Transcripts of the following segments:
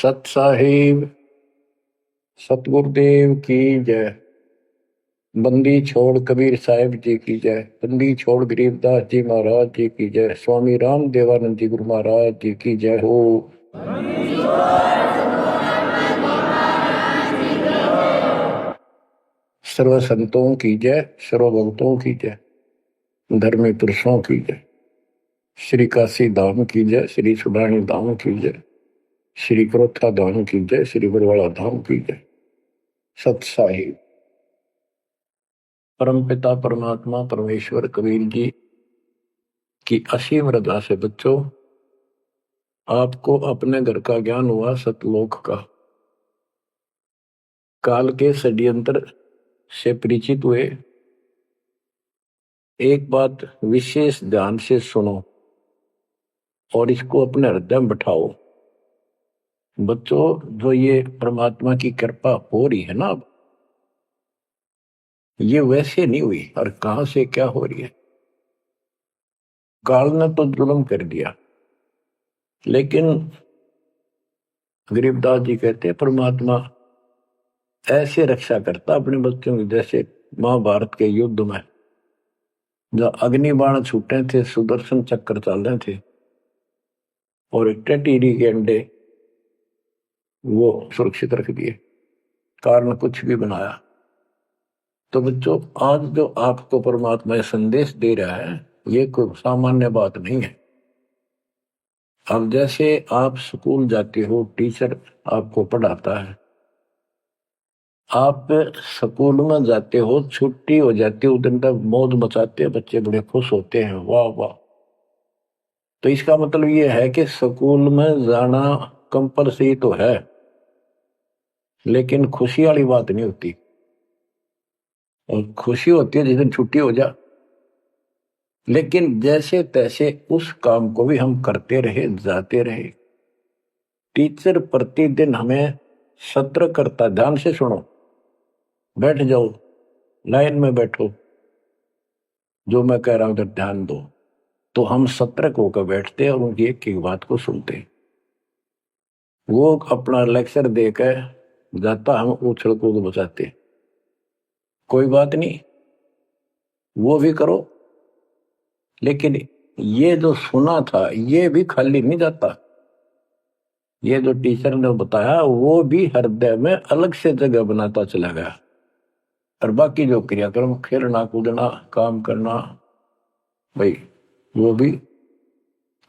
सत साहिब सतगुरुदेव की जय। बंदी छोड़ कबीर साहिब जी की जय। बंदी छोड़ गरीबदास जी महाराज जी की जय। स्वामी राम देवानंद जी गुरु महाराज जी की जय हो। सर्व संतों की जय, सर्व भक्तों की जय, धर्मी पुरुषों की जय। श्री काशी धाम की जय, श्री सुडानी धाम की जय, श्री क्रोथा धाम की जय, श्री बरवाड़ा धाम की जय। सत साहिब परमपिता परमात्मा परमेश्वर कबीर जी की असीम रजा से बच्चों, आपको अपने घर का ज्ञान हुआ सतलोक का। काल के षड्यंत्र से परिचित हुए। एक बात विशेष ध्यान से सुनो और इसको अपने हृदय में बैठाओ। बच्चों, जो ये परमात्मा की कृपा हो रही है ना, अब ये वैसे नहीं हुई और कहां से क्या हो रही है। काल ने तो जुल्म कर दिया, लेकिन गरीबदास जी कहते हैं परमात्मा ऐसे रक्षा करता अपने बच्चों की, जैसे महाभारत के युद्ध में जब अग्निबाण छूटे थे, सुदर्शन चक्र चल रहे थे और टेटीरी के अंडे वो सुरक्षित रख दिए, कारण कुछ भी बनाया। तो बच्चों, आज जो आपको परमात्मा संदेश दे रहा है, ये कोई सामान्य बात नहीं है। अब जैसे आप स्कूल जाते हो, टीचर आपको पढ़ाता है, आप स्कूल में जाते हो, छुट्टी हो जाती है, उस दिन तक मौज मचाते हैं, बच्चे बड़े खुश होते हैं, वाह वाह। तो इसका मतलब ये है कि स्कूल में जाना कंपलसरी तो है, लेकिन खुशी वाली बात नहीं होती। और खुशी होती है जिस दिन छुट्टी हो जा। लेकिन जैसे तैसे उस काम को भी हम करते रहे, जाते रहे। टीचर प्रतिदिन हमें सत्र करता, ध्यान से सुनो, बैठ जाओ, लाइन में बैठो, जो मैं कह रहा हूं उधर ध्यान दो। तो हम सतर्क होकर बैठते और उनकी एक एक बात को सुनते। वो अपना लेक्चर देकर जाता, हम उछल कूद बचाते। कोई बात नहीं, वो भी करो, लेकिन ये जो सुना था ये भी खाली नहीं जाता। ये जो टीचर ने बताया वो भी हृदय में अलग से जगह बनाता चला गया। और बाकी जो क्रियाक्रम, खेलना कूदना, काम करना, भाई वो भी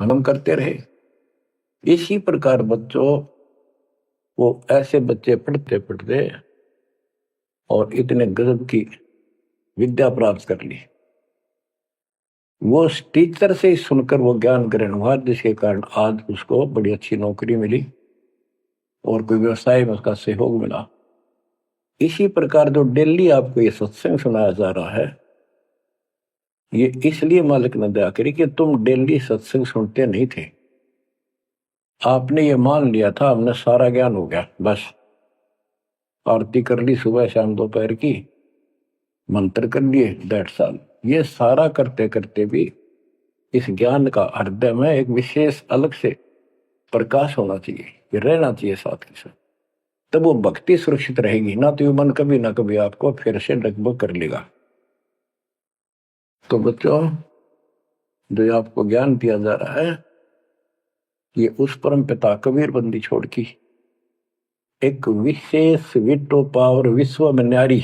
हम करते रहे। इसी प्रकार बच्चों, वो ऐसे बच्चे पढ़ते पढ़ते और इतने गजब की विद्या प्राप्त कर ली। वो टीचर से ही सुनकर वो ज्ञान ग्रहण हुआ, जिसके कारण आज उसको बड़ी अच्छी नौकरी मिली और कोई व्यवसाय में उसका सहयोग मिला। इसी प्रकार जो डेली आपको ये सत्संग सुनाया जा रहा है, ये इसलिए मालिक ने दया करी कि तुम डेली सत्संग सुनते नहीं थे। आपने ये मान लिया था हमने सारा ज्ञान हो गया, बस आरती कर ली सुबह शाम दोपहर की, मंत्र कर लिए, दैट्स ऑल। ये सारा करते करते भी इस ज्ञान का हृदय में एक विशेष अलग से प्रकाश होना चाहिए, ये रहना चाहिए साथ के साथ। तब वो भक्ति सुरक्षित रहेगी ना, तो ये मन कभी ना कभी आपको फिर से डगमग कर लेगा। तो बच्चों, जो आपको ज्ञान दिया जा रहा है, ये उस परम पिता कबीर बंदी छोड़ की एक विशेष विटो पावर, विश्व में न्यारी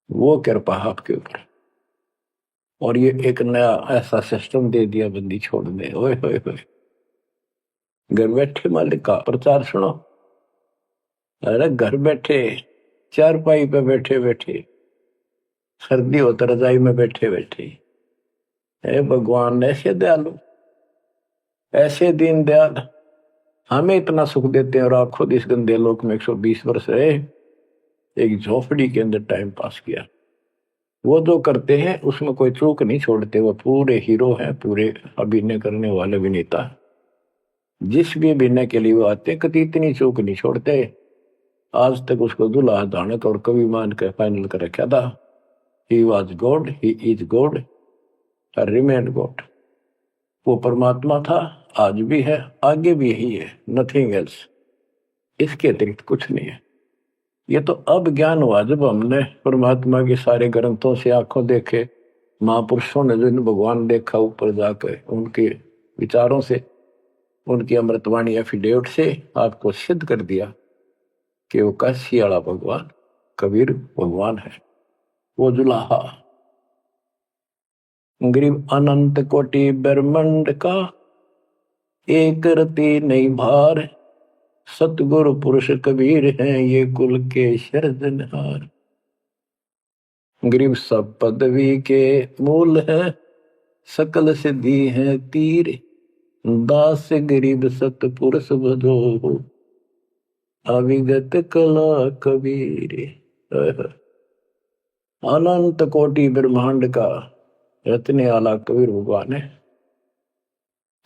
वो कृपा आपके ऊपर। और ये एक नया ऐसा सिस्टम दे दिया बंदी छोड़ने। ओए होए होए, घर बैठे मालिक का प्रचार सुनो। अरे घर बैठे, चारपाई पे बैठे बैठे, सर्दी हो तो रजाई में बैठे बैठे, हे भगवान ऐसे दयालु, ऐसे दीन दयाल, हमें इतना सुख देते हैं और आप खुद इस गंदे लोक में 120 वर्ष रहे, एक झोपड़ी के अंदर टाइम पास किया। वो जो करते हैं उसमें कोई चूक नहीं छोड़ते, वो पूरे हीरो हैं, पूरे अभिनय करने वाले अभिनेता। जिस भी अभिनय के लिए वो आते कभी इतनी चूक नहीं छोड़ते। आज तक उसको दुल्हा दानत और कवि मान के फाइनल कर रखा था। He was God, he is God, remain God. वो परमात्मा था, आज भी है, आगे भी यही है, नथिंग एल्स। इसके अतिरिक्त कुछ नहीं है। ये तो अब ज्ञान हुआ जब हमने परमात्मा के सारे ग्रंथों से आंखों देखे, महापुरुषों ने जिन भगवान देखा ऊपर जाकर, उनके विचारों से, उनकी अमृतवाणी एफिडेविट से आपको सिद्ध कर दिया कि वो काशी वाला भगवान कबीर भगवान है। वो जुलाहा गरीब अनंत कोटि ब्रह्मांड का, एक रति नहीं भार, सतगुरु पुरुष कबीर हैं ये कुल के सिरजनहार। गरीब सब पदवी के मूल है, सकल सिद्धि है तीर, दास गरीब सतपुरुष भजो, अविगत कला कबीर। अनंत कोटि ब्रह्मांड का रत्ने वाला कबीर भगवान है।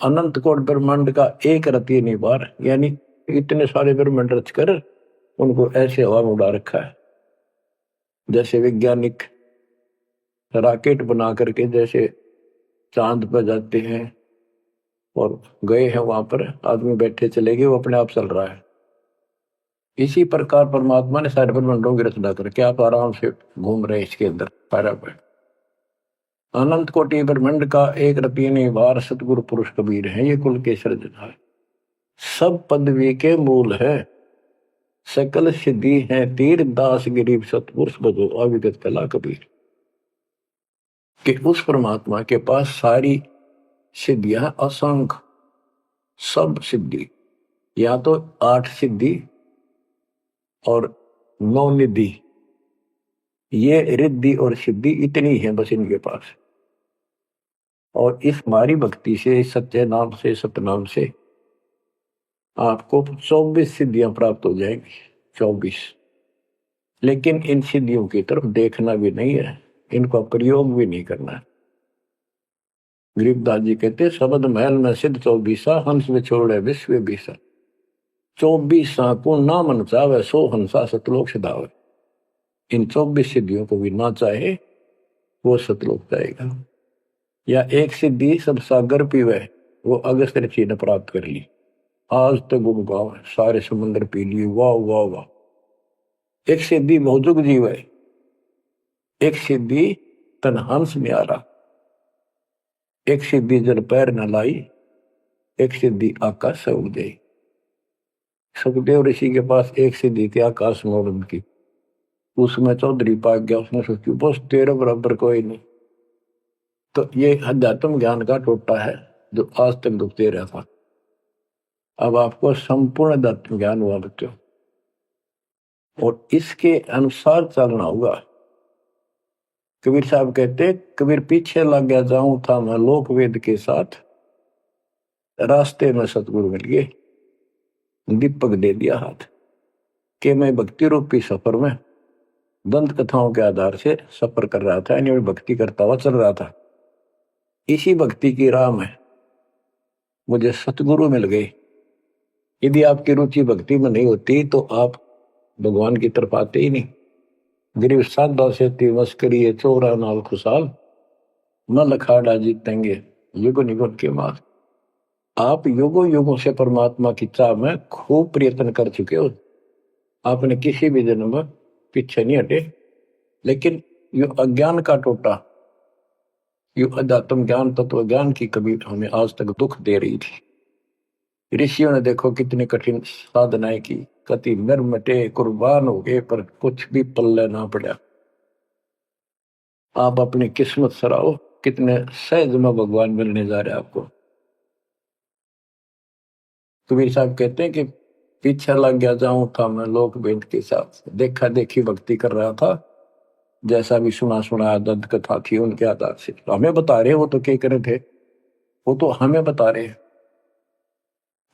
अनंत कोटि ब्रह्मांड का एक रति नहीं बार, यानी इतने सारे ब्रह्मांड रच कर उनको ऐसे हवा में उड़ा रखा है। जैसे वैज्ञानिक रॉकेट बना करके जैसे चांद पर जाते हैं और गए हैं, वहां पर आदमी बैठे चले गए, वो अपने आप चल रहा है। इसी प्रकार परमात्मा ने सारे ब्रह्मांडों की रचना करके आप आराम से घूम रहे इसके अंदर पैरा पर। अनंत कोटि ब्रह्मांड का एक रति नहीं बार, सतगुरु पुरुष कबीर है ये कुल के सिरजनहार। सब पदवी के मूल है, सकल सिद्धि है तीर, दास गरीब सतपुरुष भजो, अविगत कला कबीर। कि उस परमात्मा के पास सारी सिद्धियां, असंख्य सब सिद्धि, या तो 8 सिद्धि और 9 निधि, ये रिद्धि और सिद्धि इतनी है बस इनके पास। और इस हमारी भक्ति से, सत्य नाम से, सतनाम से आपको 24 सिद्धियां प्राप्त हो जाएंगी, 24। लेकिन इन सिद्धियों की तरफ देखना भी नहीं है, इनका प्रयोग भी नहीं करना है। गरीबदास जी कहते शब्द महल में सिद्ध 24, हंस में छोड़े विश्व बीसा, 24 को ना मन चावे, 100 हंसा सतलोक सिधावे। इन 24 सिद्धियों को भी ना चाहे वो सतलोक जाएगा। या एक सिद्धि सब सागर पीवे, वो अगस्त ऋषि ने प्राप्त कर ली, आज तक गुम गाँव सारे समुद्र पी लिए, वाह वाह वाह। एक सिद्धि मौजुग जीव है, एक सिद्धि तन हंस न्यारा, एक सिद्धि जल पैर न लाई, एक सिद्धि आकाश से उड़ गई। सुखदेव ऋषि के पास एक सिद्धि थी आकाश में उड़ने की, उसमें चौधरी पाक गया, उसने सोची बस तेरे बराबर कोई नहीं। तो ये अध्यात्म ज्ञान का टोटा है जो आज तक दुखते रहा था। अब आपको संपूर्ण अध्यात्म ज्ञान हुआ बच्चों, और इसके अनुसार चलना होगा। कबीर साहब कहते, कबीर पीछे लग गया जाऊं था मैं लोक वेद के साथ, रास्ते में सतगुरु मिल गए, दीपक दे दिया हाथ, कि मैं भक्ति रूपी सफर में दंत कथाओं के आधार से सफर कर रहा था, यानी भक्ति करता हुआ चल रहा था। इसी भक्ति की राह में मुझे सतगुरु मिल गए। यदि आपकी रुचि भक्ति में नहीं होती तो आप भगवान की तरफ आते ही नहीं। गरीब साधा से तिवस करिए चोरा नाल खुशाल, न लखाड़ा जीतेंगे युग निगुण के माल। आप युगों युगों से परमात्मा की चाह में खूब प्रयत्न कर चुके हो, आपने किसी भी जन्म में पीछे नहीं हटे। लेकिन यो अज्ञान का टोटा, यो अध्यात्म ज्ञान, तत्व ज्ञान की कभी हमें आज तक दुख दे रही थी। ऋषियों ने देखो कितनी कठिन साधनाएं की, कति निर्मटे कुर्बान हो गए, पर कुछ भी पल्ले ना पड़ा। आप अपनी किस्मत सराहो, कितने सहज में भगवान मिलने जा रहे आपको। कबीर साहब कहते हैं कि पीछे लग गया जाऊं था मैं लोक वेद के साथ, देखा देखी भक्ति कर रहा था, जैसा भी सुना सुना दंत कथा थी उनके आधार से। तो हमें बता रहे, वो तो क्या करे थे, वो तो हमें बता रहे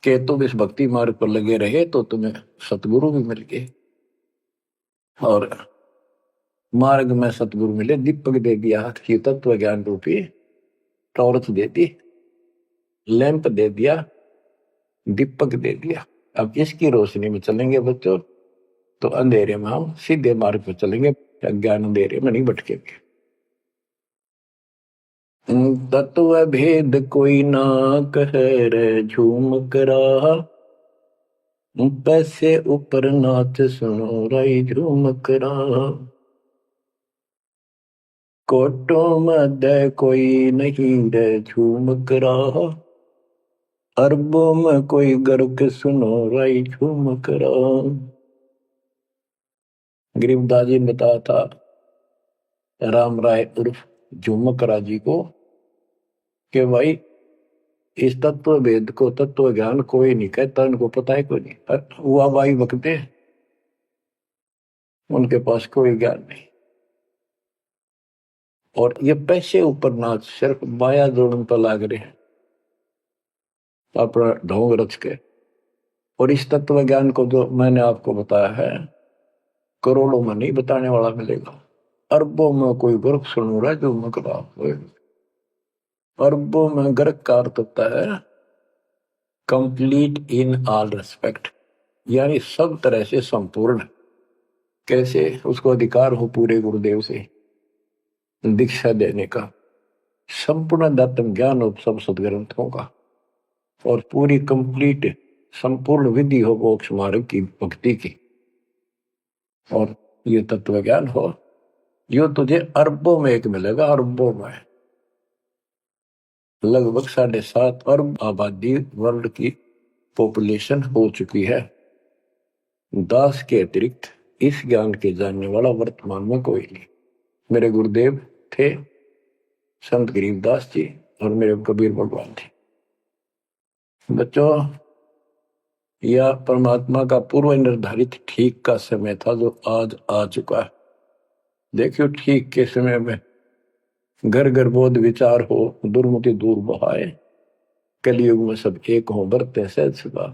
कि तुम इस भक्ति मार्ग पर लगे रहे तो तुम्हें सतगुरु भी मिल गए। और मार्ग में सतगुरु मिले, दीपक दे दिया हाथ की, तत्व ज्ञान रूपी टॉर्च दे दी, लैंप दे दिया, दीपक दे दिया। अब इसकी रोशनी में चलेंगे बच्चों तो अंधेरे में हम सीधे मार्ग पर चलेंगे, अज्ञान अंधेरे में नहीं भटकेंगे। तत्व भेद कोई ना कह रे झूम करा, पैसे ऊपर नाच सुनो राई झूम करा। कोटों में कोई नहीं रे झूम करा, अरबों में कोई गर्क सुनो राई झूम करा। गरीबदास जी ने बताया था राम राय उर्फ झूमकरा जी को कि भाई इस तत्व वेद को तत्व ज्ञान कोई नहीं कहता, इनको पता है कोई नहीं, हुआ भाई बकते उनके पास कोई ज्ञान नहीं। और ये पैसे ऊपर नाच सिर्फ माया जोड़न पर लाग रहे हैं अपना ढोंग रच के। और इस तत्व ज्ञान को जो मैंने आपको बताया है करोड़ों में नहीं बताने वाला मिलेगा, अरबों में कोई गर्क सुन रहा है जो मकड़ा। अरबों में गर्क का अर्थ होता है कंप्लीट इन ऑल रेस्पेक्ट, यानी सब तरह से संपूर्ण। कैसे? उसको अधिकार हो पूरे गुरुदेव से दीक्षा देने का, संपूर्ण दातम ज्ञान हो सब सदग्रंथों का, और पूरी कंप्लीट संपूर्ण विधि हो मोक्ष मार्ग की भक्ति की, और ये तत्व ज्ञान हो, यो तुझे अरबों में एक मिलेगा। अरबों में लगभग 7.5 अरब आबादी वर्ल्ड की पॉपुलेशन हो चुकी है। दास के अतिरिक्त इस ज्ञान के जानने वाला वर्तमान में कोई नहीं। मेरे गुरुदेव थे संत गरीबदास जी और मेरे कबीर भगवान थे। बच्चों, यह परमात्मा का पूर्व निर्धारित ठीक का समय था जो आज आ चुका है। देखियो ठीक के समय में घर घर बोध विचार हो, दुर्मति दूर बहाए, कलयुग में सब एक हो बरते सहज सुखा।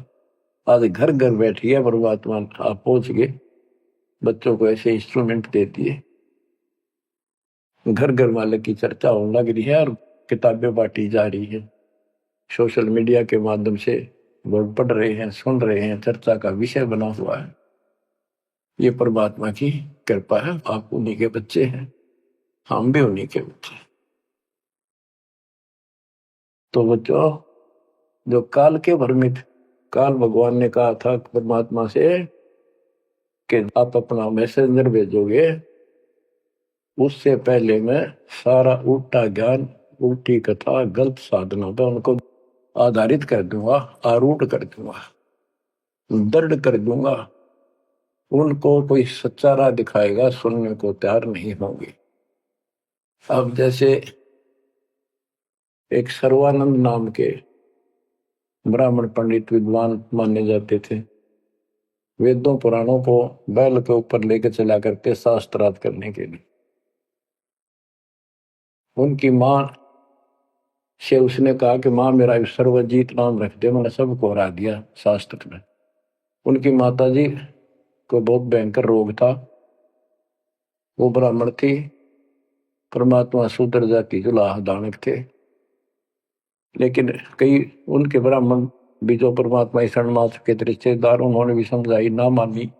आज घर घर बैठी है परमात्मा, आप पहुंच गए, बच्चों को ऐसे इंस्ट्रूमेंट दे दिए, घर घर मालिक की चर्चा होने लग रही है और किताबें बांटी जा रही है। सोशल मीडिया के माध्यम से लोग पढ़ रहे हैं, सुन रहे हैं, चर्चा का विषय बना हुआ है। ये परमात्मा की कृपा है। आप उन्हीं के बच्चे हैं, हम भी उन्हीं के बच्चे। तो बच्चों, जो काल के भ्रमित, काल भगवान ने कहा था परमात्मा से कि आप अपना मैसेंजर भेजोगे, उससे पहले मैं सारा उल्टा ज्ञान, उल्टी कथा, गलत साधना पे उनको आधारित कर दूंगा, आरूढ़ कर दूंगा, दृढ़ कर दूंगा। उनको कोई सच्चा राह दिखाएगा, सुनने को तैयार नहीं होंगे। अब जैसे एक सर्वानंद नाम के ब्राह्मण पंडित विद्वान माने जाते थे, वेदों पुराणों को बैल के ऊपर लेकर चला करते शास्त्रार्थ करने के लिए। उनकी मां से उसने कहा कि मां मेरा सर्वजीत नाम रख दे, मैंने सबको हरा दिया शास्त्र में। उनकी माता जी को बहुत भयंकर रोग था, वो ब्राह्मण थी, परमात्मा शूद्र जाति जुलाह दानक थे। लेकिन कई उनके ब्राह्मण भी जो परमात्मा ईश्वर मात्र के रिश्तेदार, उन्होंने भी समझाई, ना मानी।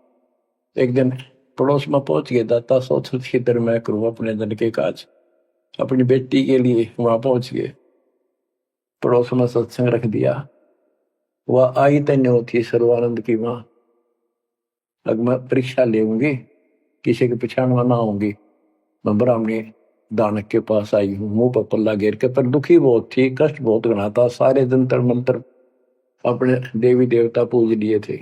एक दिन पड़ोस में पहुंच गए, दाता सोच खितर मैं करूं अपने धन के काज, अपनी बेटी के लिए वहां पहुंच गए। पड़ोस में सत्संग रख दिया। वह आई तन्यो थी सर्वानंद की मां, अब मैं परीक्षा लेंगी, किसी के पिछाड़ में ना आऊंगी। मैं ब्राह्मणी दानक के पास आई हूँ, मुंह पर पल्ला घेर के, पर दुखी बहुत थी, कष्ट बहुत घना था। सारे जंतर मंत्र अपने देवी देवता पूज लिए थे,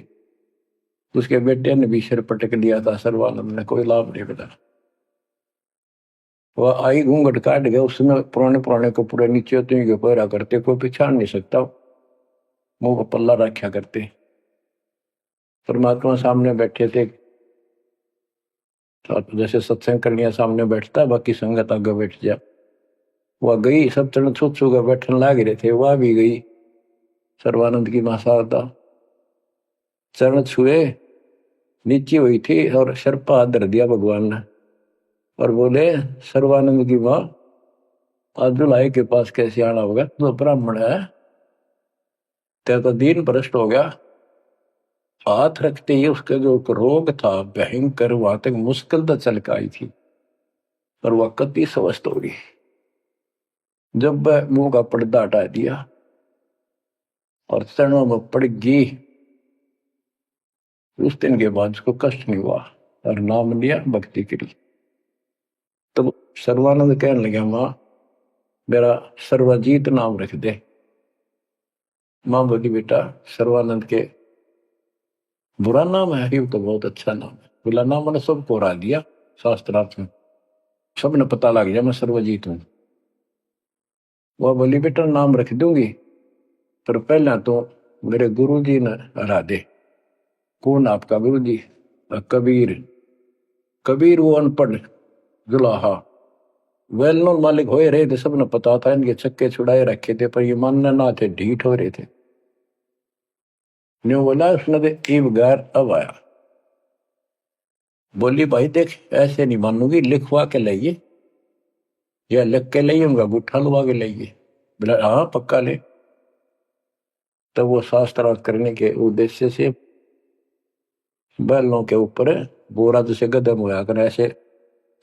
उसके बेटे ने भी सिर पटक लिया था, सर्वानंद ने कोई लाभ नहीं मिला। वह आई, घूंघट काट गया, उसमें पुराने पुराने कपड़े नीचे तो पहरा करते, कोई पहचान नहीं सकता, मुंह पर पल्ला रखा करते। परमात्मा सामने बैठे थे, जैसे सत्संग करने सामने बैठता है, बाकी संगत आगे बैठ जा। वह गई, सब चरण छू छू कर बैठने लाग रहे थे, वह भी गई। सर्वानंद की मां शारदा चरण छुए, नीचे हुई थी और सिर पर हाथ धर दिया भगवान ने और बोले, सर्वानंद की मां, आज दुल्हाई के पास कैसे आना होगा, तो ब्राह्मण है, तेरा तो दीन भ्रष्ट हो गया। हाथ रखते ही उसका जो रोग था भयंकर, वहां तक मुश्किल तो चल के आई थी, और वह कति स्वस्थ हो गई। जब वह मुंह का पर्दा हटा दिया और चरणों में पड़ गई, उस दिन के बाद उसको कष्ट नहीं हुआ और नाम लिया, भक्ति करी। तब सर्वानंद कहने लगा, माँ मेरा सर्वजीत नाम रख दे। माँ बोली, बेटा सर्वानंद के बुरा नाम है, ये तो बहुत अच्छा नाम है। बोला, नाम मैंने सबको हरा दिया शास्त्रार्थ में, सबने पता लग गया मैं सर्वजीत हूं। वह बोली, बेटा नाम रख दूंगी, पर पहले तो मेरे गुरु जी ने हरा दे। कौन आपका गुरु जी? कबीर। कबीर वो अनपढ़ जुलाहा, वेल नोन मालिक हो रहे थे, सबने पता था, इनके चक्के छुड़ाए रखे थे, पर ये मानने ना थे, ढीठ हो रहे थे। न्यू बोला उसने तो ईब गैर अब आया। बोली, भाई देख ऐसे नहीं मानूंगी, लिखवा के लाइए, या लिख के लाइए, उनका गुट्ठा लुवा के लाइए। बोला हाँ पक्का ले। तब वो शास्त्रार्थ करने के उद्देश्य से बैलों के ऊपर बोरा जैसे गदम होया कर, ऐसे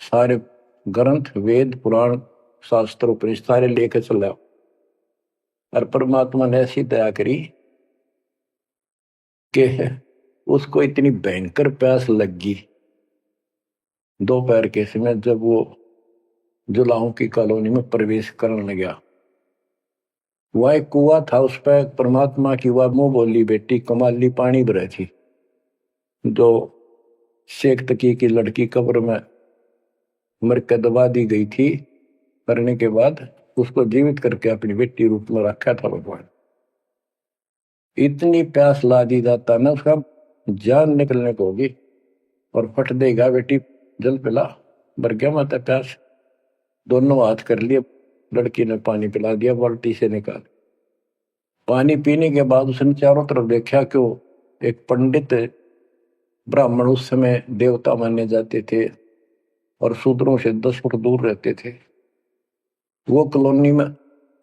सारे ग्रंथ वेद पुराण शास्त्र उपनिषद सारे लेकर चला। और परमात्मा ने ऐसी दया करी कि उसको इतनी भयंकर प्यास लगी दोपहर के समय, जब वो जुलाहों की कॉलोनी में प्रवेश करने लगा। वह एक कुआ था, उस पर परमात्मा की वह मुंह बोली बेटी कमाली पानी भरे थी, जो शेख तकी की लड़की कब्र में मर के दबा दी गई थी, करने के बाद उसको जीवित करके अपनी बेटी रूप में रखा था भगवान। इतनी प्यास ला दी जाता ना, उसका जान निकलने को होगी और फट देगा, बेटी जल पिला। मर गया माता प्यास। दोनों हाथ कर लिए, लड़की ने पानी पिला दिया बाल्टी से निकाल। पानी पीने के बाद उसने चारों तरफ देखा कि एक पंडित ब्राह्मण, उस समय देवता माने जाते थे और शूद्रों से 10 फुट दूर रहते थे, वो कॉलोनी में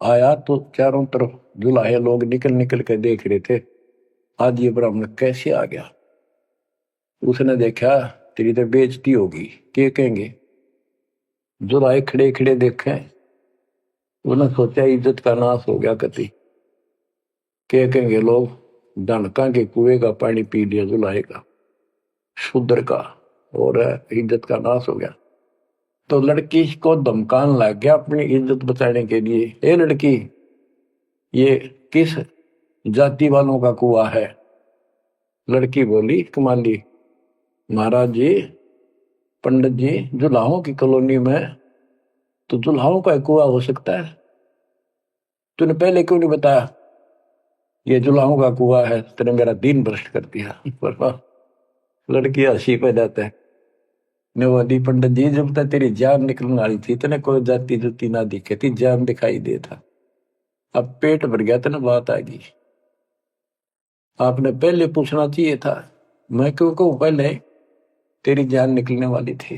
आया तो चारों तरफ जुलाहे लोग निकल निकल के देख रहे थे, आज ये ब्राह्मण कैसे आ गया। उसने देखा तेरी तो बेइज्जती होगी, क्या कहेंगे। जुलाहे खड़े खड़े देखे, उन्होंने सोचा इज्जत का नाश हो गया कति, क्या कहेंगे लोग, डनका के कुएं का पानी पी लिया जुलाहे का, शूद्र का, और इज्जत का नाश हो गया। तो लड़की को धमकाने लग गया अपनी इज्जत बचाने के लिए, ए लड़की ये किस जाति वालों का कुआ है? लड़की बोली, कमाली महाराज जी, पंडित जी, जुलाहों की कॉलोनी में तो जुलाहों का कुआ हो सकता है, तूने पहले क्यों नहीं बताया ये जुलाहों का कुआ है? तेने मेरा दिन भ्रष्ट कर दिया। लड़की हंसी पे जाता है, ने बोली, पंडित जी जब तक तेरी जान निकलने वाली थी तेने कोई जाति जुती ना दिखे थी, जान दिखाई दे था, अब पेट भर गया तेने बात आ गई। आपने पहले पूछना चाहिए था, मैं क्यों कहूं पहले तेरी जान निकलने वाली थी।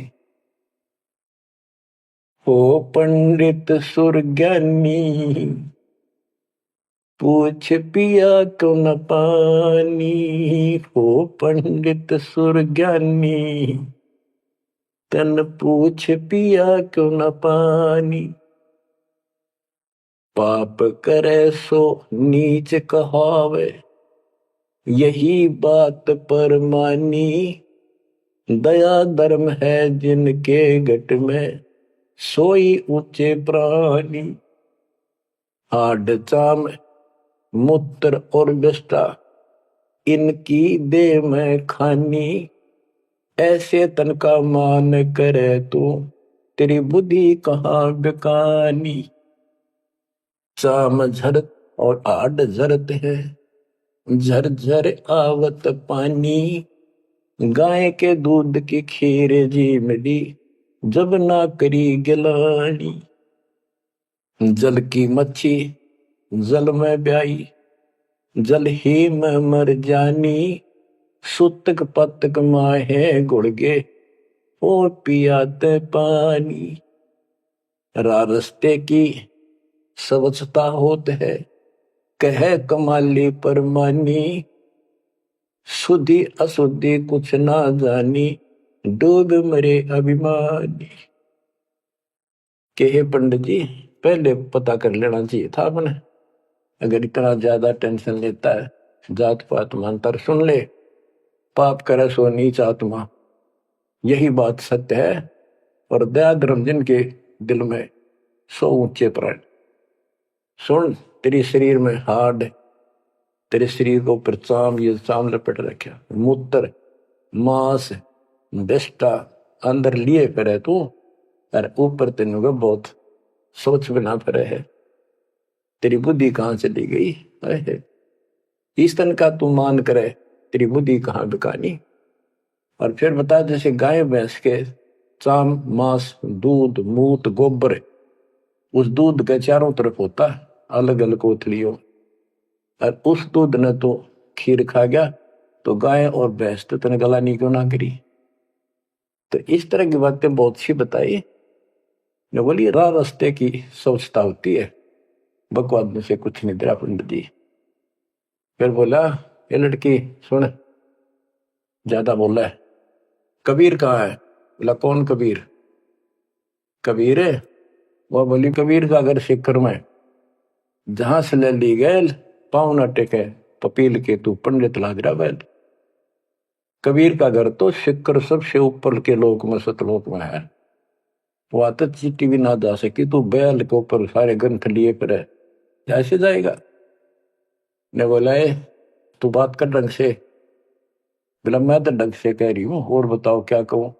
ओ पंडित सुरज्ञानी, पूछ पिया क्यों न पानी, हो पंडित सुरज्ञानी, तन पूछ पिया क्यों न पानी। पाप करे सो नीच कहावे, यही बात पर मानी, दया धर्म है जिनके घट में, सोई ऊंचे प्राणी। हाड चाम मूत्र और विष्ठा, इनकी दे में खानी, ऐसे तन का मान करे तू, तेरी बुद्धि कहाँ बेकानी। चाम झरत और आड झरत है, झरझर आवत पानी, गाय के दूध की खीर जी मिली, जब ना करी गिलानी। जल की मच्छी जल में ब्याई, जल ही में मर जानी, सुतक पतक माहे गुड़गे, और पियाते पानी। रास्ते की स्वच्छता होत है, कह कमाली परमानी, शुद्धि अशुद्धि कुछ ना जानी, डूब मरे अभिमानी। के पंडित जी, पहले पता कर लेना चाहिए था अपने। अगर इतना ज्यादा टेंशन लेता है, जात पात मंत्र सुन ले, पाप करे सो नीच आत्मा, यही बात सत्य है। और दया धर्म जिनके दिल में सो ऊंचे प्राण। सुन, तेरे शरीर में हाड, तेरे शरीर को ऊपर चाम, ये चाम लपेट रखा, मूत्र मांस बेस्टा अंदर लिए फिरे तू, और ऊपर तेन को बहुत सोच बना फिरे है। तेरी बुद्धि कहाँ चली गई है? इस तन का तू मान करे, तेरी बुद्धि कहाँ बिकानी। और फिर बता, जैसे गाय भैंस के चाम मांस दूध मूत गोबर, उस दूध के चारों तरफ होता अलग अलग कोथलियों, और उस दूध ने तो खीर खा गया, तो गाय और भैंस तो तेने गलानी क्यों ना करी। तो इस तरह की बातें बहुत सी बताई। जो बोली राह रास्ते की सोचता होती है, बकवाद में से कुछ नहीं तेरा पंडित जी। फिर बोला, ये लड़की सुन, ज्यादा बोला है, कबीर कहाँ है? बोला, कौन कबीर? कबीर है? वह बोली, कबीर का घर सिक्कर में, जहां से ले ली गए पाँव न टेके पपील के तू पंडित लाग रहा बैल। कबीर का घर तो सिक्कर सबसे ऊपर के लोक में सतलोक में है, वहां तक चीटी भी ना जा सकी, तू बैल के ऊपर सारे ग्रंथ लिए पर ऐसे जाएगा। ने बोला, तू बात कर ढंग से। बोला, मैं तो ढंग से कह रही हूँ, और बताओ क्या कहूँ।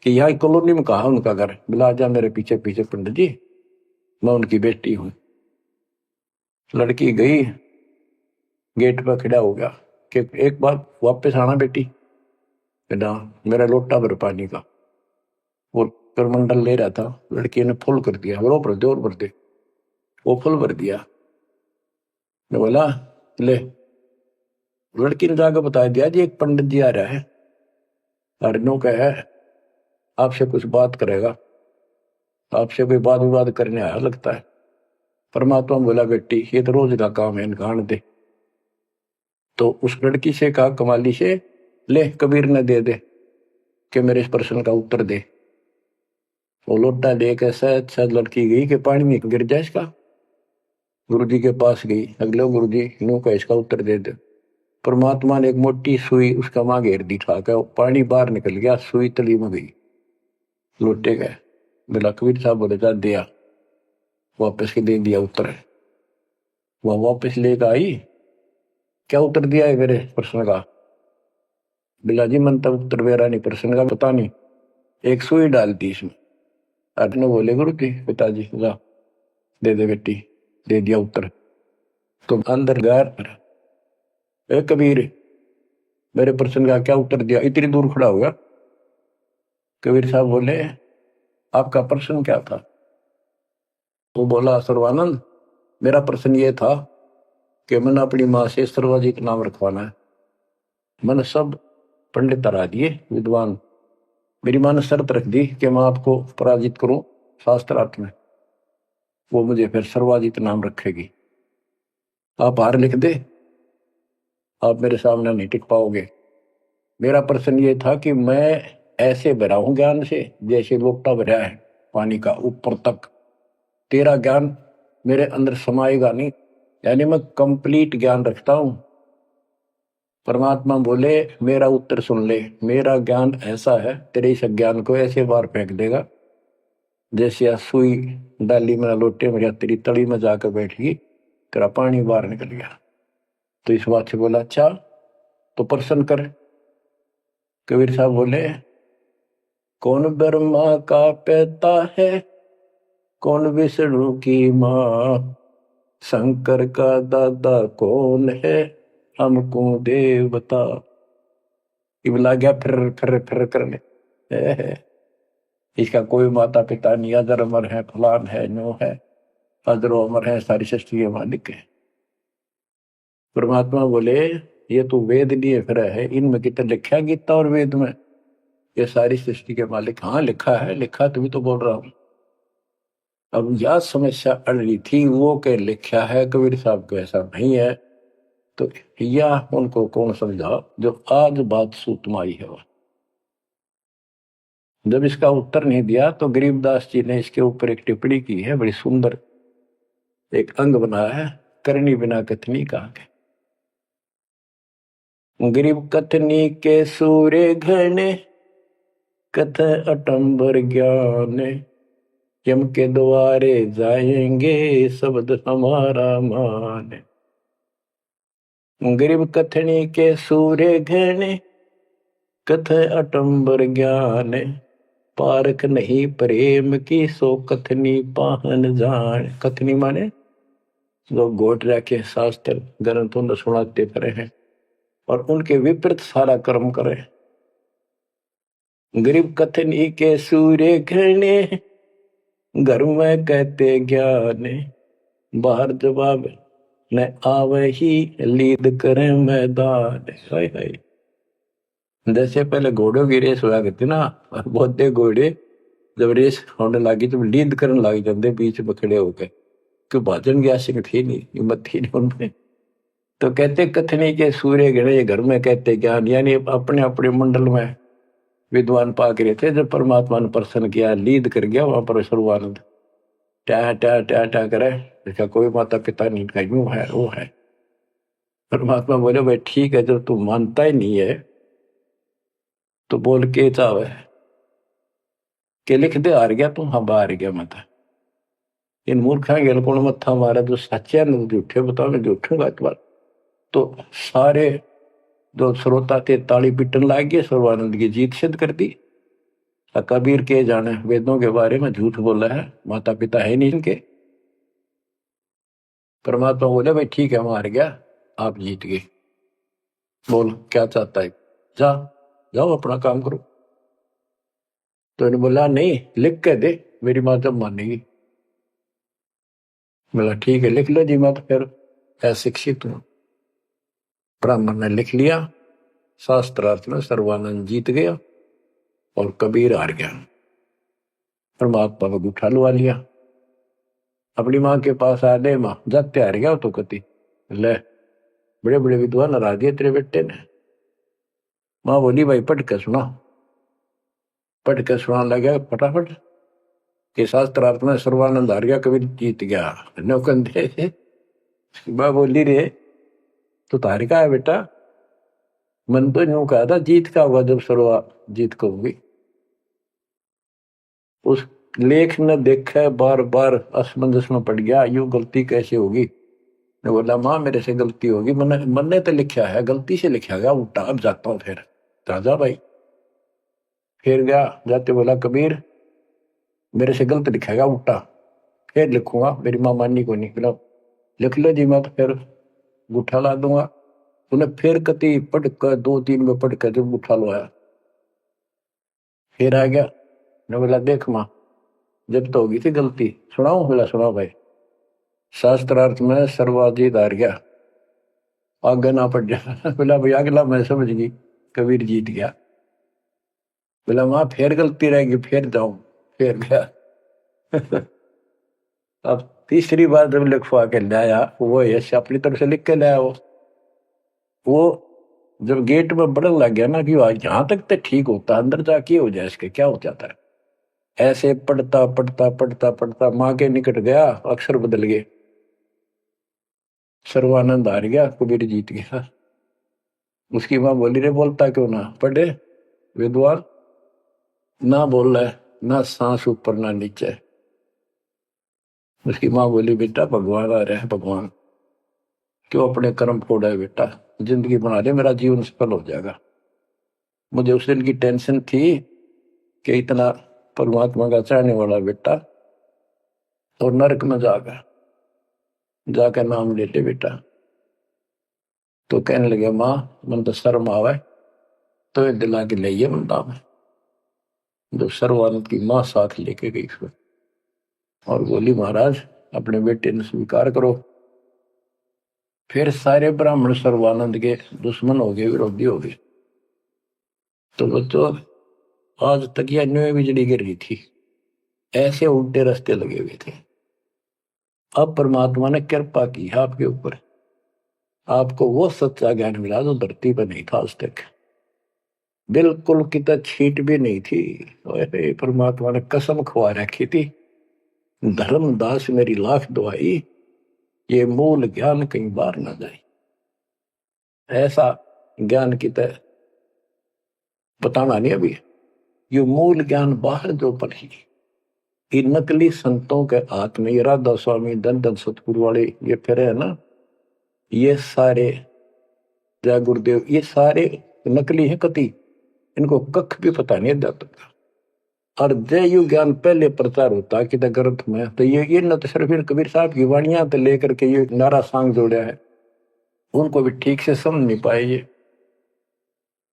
कि यहाँ कॉलोनी में कहा उनका घर? बोला, जा मेरे पीछे पीछे पंडित जी, मैं उनकी बेटी हूँ। लड़की गई, गेट पर खड़ा हो गया कि एक बार वापस आना बेटी। बेटा, मेरा लोटा भर पानी का। वो करमंडल ले रहा था, लड़की ने फुल कर दिया, और भर दे और भर दे। वो फुल भर दिया। मैं बोला, ले। लड़की ने जाकर बता दिया, जी एक पंडित जी आ रहा है, अरनों का है, आपसे कुछ बात करेगा, आपसे कोई वाद विवाद करने आया लगता है। परमात्मा बोला, बेटी ये तो रोज का काम है, इनका आने दे। तो उस लड़की से कहा, कमाली से, ले कबीर ने दे दे कि मेरे इस प्रश्न का उत्तर दे। वो लोटा लेकर शायद लड़की गई कि पानी में गिर जाए इसका। गुरुजी के पास गई, अगले गुरुजी नो का इसका उत्तर दे दे। परमात्मा ने एक मोटी सुई उसका मां घेर दी, ठाकर पानी बाहर निकल गया, सुई तली में गई, लोटे गए। बोला, कबीर साहब बोले, जा दिया, वापस के दे दिया उत्तर। वह वापस लेकर आई, क्या उत्तर दिया है मेरे प्रश्न का? बिला जी मन तब उत्तर मेरा नहीं, प्रश्न का पता नहीं, एक सुई डाल दी इसमें। अर्जुन बोले, गुरु जी पिताजी जा दे दे बेटी, दे दिया उत्तर। तो अंदर गैर, ए कबीर मेरे प्रश्न का क्या उत्तर दिया? इतनी दूर खड़ा हुआ। कबीर साहब बोले, आपका प्रश्न क्या था? वो बोला, सर्वानंद मेरा प्रश्न ये था कि मैंने अपनी माँ से सर्वाजीत नाम रखवाना है। मैंने सब पंडित तरा दिए विद्वान, मेरी माँ ने शर्त रख दी कि मैं आपको पराजित करूं शास्त्रार्थ में, वो मुझे फिर सर्वाजीत नाम रखेगी। आप हार लिख दे, आप मेरे सामने नहीं टिक पाओगे। मेरा प्रश्न ये था कि मैं ऐसे भरा हूं ज्ञान से जैसे लोटा भरा है पानी का ऊपर तक, तेरा ज्ञान मेरे अंदर समाएगा नहीं, यानी मैं कंप्लीट ज्ञान रखता हूं। परमात्मा बोले, मेरा उत्तर सुन ले, मेरा ज्ञान ऐसा है, तेरे इस ज्ञान को ऐसे बार फेंक देगा जैसे सुई डाली में लोटे में, तेरी तली में जाकर बैठ गई, तेरा पानी बाहर निकल गया। तो इस बात से बोला, अच्छा तो प्रश्न कर। कबीर साहब बोले, कौन ब्रह्मा का पिता है, कौन विष्णु की माँ, शंकर का दादा कौन है, हमको देव बता। इबला गया फिर फिर करने, इसका कोई माता पिता नहीं, अजर अमर है, फलान है, नो है, अजरो अमर है, सारी सृष्टि के मालिक है। परमात्मा बोले, ये तो वेद लिए फिर है, इनमें कितना लिखा गीता और वेद में ये सारी सृष्टि के मालिक? हाँ लिखा है, लिखा तभी तो बोल रहा हूं। अब यह समस्या अड़ रही थी, वो के लिखा है, कबीर साहब को ऐसा नहीं है, तो यह उनको कौन समझा जो आज बात सूतम आई है। जब इसका उत्तर नहीं दिया तो गरीबदास जी ने इसके ऊपर एक टिप्पणी की है बड़ी सुंदर, एक अंग बनाया है, करनी बिना कथनी कहा के। गरीब कथनी के सूर्य घने, कथ अटंबर ज्ञान, यम के द्वारे जाएंगे शब्द हमारा मान। गरीब कथनी के सूर्य घने, कथ अटंबर ज्ञान, पारख नहीं प्रेम की सो कथनी पाहन जान। कथनी माने जो गोट रखे शास्त्र ग्रंथों ने सुनाते करे हैं और उनके विपरीत सारा कर्म करे। गरीब कथनी के सूर्य घने, घर में कहते ज्ञान, बाहर जवाब न आवे ही लीद करे मैदान। हाय हाय। जैसे पहले घोड़ों की रेस हुआ करती ना, और बहुत घोड़े जब रेस होने लगी तो लीद करने लग जाते बीच में खड़े होकर, क्यों भाजन की आशिक थी नहीं, हिम्मत थी नहीं उनमें। तो कहते कथनी के सूर्य घने, घर में कहते ज्ञान, यानी अपने अपने मंडल में विद्वान पाक रहे थे। जब परमात्मा ने प्रसन्न किया, लीद कर गया वहां पर सर्वानंद ट्या ट्या ट्या ट्या करे, इसका कोई माता पिता नहीं, का यूं है वो है। परमात्मा बोले भाई ठीक है, जब तू मानता ही नहीं है तो बोल के चाहे के लिख दे, हार गया तू, हाँ बाहर गया मत। इन मूर्खा गेल कौन मत्था मारा, जो सच्चे न झूठे बताओ, मैं झूठूंगा इस बार। तो सारे जो श्रोता थे ताली पिटन लाग गए, सर्वानंद की जीत सिद्ध कर दी। कबीर के जाने वेदों के बारे में झूठ बोला है, माता पिता है नहीं इनके। परमात्मा बोले भाई ठीक है, हार गया, आप जीत गए, बोल क्या चाहता है, जा जाओ अपना काम करो। तो इन्होंने बोला नहीं, लिख के दे, मेरी माँ जब मानेगी। बोला ठीक है लिख लो जी, मैं तो फिर अशिक्षित हूं। ब्राह्मण ने लिख लिया, शास्त्रार्थ में सर्वानंद जीत गया और कबीर हार गया। परमात्मा को उठा लुआ लिया, अपनी माँ के पास आ गए, माँ जाते हार गया तो कति ले, बड़े बड़े विद्वान हरा दिए तेरे बेटे ने। माँ बोली भाई पढ़ के सुना, पढ़ के सुनाने लगा फटाफट कि शास्त्रार्थ में सर्वानंद हार गया, कबीर जीत गया। नौकंदे माँ बोली रे तो तार का है बेटा, मन तो यूं कहा था जीत का होगा जब सर्वा जीत को होगी। उस लेख ने देखा, बार बार असमंजस में पड़ गया, यूं गलती कैसे होगी। मैं बोला माँ मेरे से गलती होगी, मन ने तो लिखा है, गलती से लिखा गया उल्टा, अब जाता हूँ फिर। राजा भाई फिर गया, जाते बोला कबीर मेरे से गलत लिखेगा उल्टा, फिर लिखूंगा, मेरी माँ माननी को नहीं। बोला लिख लो जी, मैं तो फिर गुठा ला दूंगा। उन्हें फिर कति पढ़ कर 2-3 में पढ़ कर जब गुठा लो आया, फिर आ गया। ने बोला देख माँ जब तो होगी थी गलती, सुनाऊ। बोला सुनाओ भाई। शास्त्रार्थ में सर्वाजीत हार गया, आगे ना पड़ जा। बोला भाई अगला मैं समझ गई, कबीर जीत गया। बोला माँ फिर गलती रहेगी, फिर जाऊं, फिर गया। अब तीसरी बार जब लिखवा के लाया, वो यश अपनी तरफ से लिख के लाया। वो जब गेट में बढ़ने लग गया ना कि यहां तक तो ठीक होता, अंदर जाके हो जाए इसके क्या हो जाता है। ऐसे पढ़ता पढ़ता पढ़ता पढ़ता माँ के निकट गया, अक्षर बदल गए, सर्वानंद हार गया, कबीर जीत गया। उसकी माँ बोली रे बोलता क्यों ना, पढ़े विद्वान ना बोल रहा है, ना सांस ऊपर ना नीचे। उसकी माँ बोली बेटा भगवान आ रहे हैं, भगवान क्यों अपने कर्म फोड़ा है बेटा, जिंदगी बना ले, मेरा जीवन सफल हो जाएगा। मुझे उस दिन की टेंशन थी कि इतना परमात्मा का चाहने वाला बेटा और नरक में जाकर नाम ले ले बेटा। तो कहने लगे माँ मन तो शर्म आवे, तो ये दिला के ले बंदा में। जो सर्वानंद की माँ साथ लेके गई उसको और बोली महाराज अपने बेटे ने स्वीकार करो। फिर सारे ब्राह्मण सर्वानंद के दुश्मन हो गए, विरोधी हो गए। तो बच्चों आज तक यह न्यू बिजली गिर रही थी, ऐसे उल्टे रास्ते लगे हुए थे। अब परमात्मा ने कृपा की आपके ऊपर, आपको वो सच्चा ज्ञान मिला जो धरती पर नहीं था आज तक, बिल्कुल कितना छींट भी नहीं थी। परमात्मा ने कसम खुआ रखी थी, धर्मदास मेरी लाख दुआई, ये मूल ज्ञान कहीं बाहर ना जाए। ऐसा ज्ञान की तरह बताना नहीं अभी। ये मूल ज्ञान बाहर जो पढ़ी, ये नकली संतों के हाथ में, ये राधा स्वामी धन धन सतगुरु वाले ये फिर है ना, ये सारे जय गुरुदेव, ये सारे नकली हैं कति, इनको कख भी पता नहीं जाता। और जय यु ज्ञान पहले प्रचार होता कि ग्रंथ में, तो ये न तो सिर्फ कबीर साहब की वाणियां तो लेकर के ये नारा सांग जोड़ा है, उनको भी ठीक से समझ नहीं पाए ये।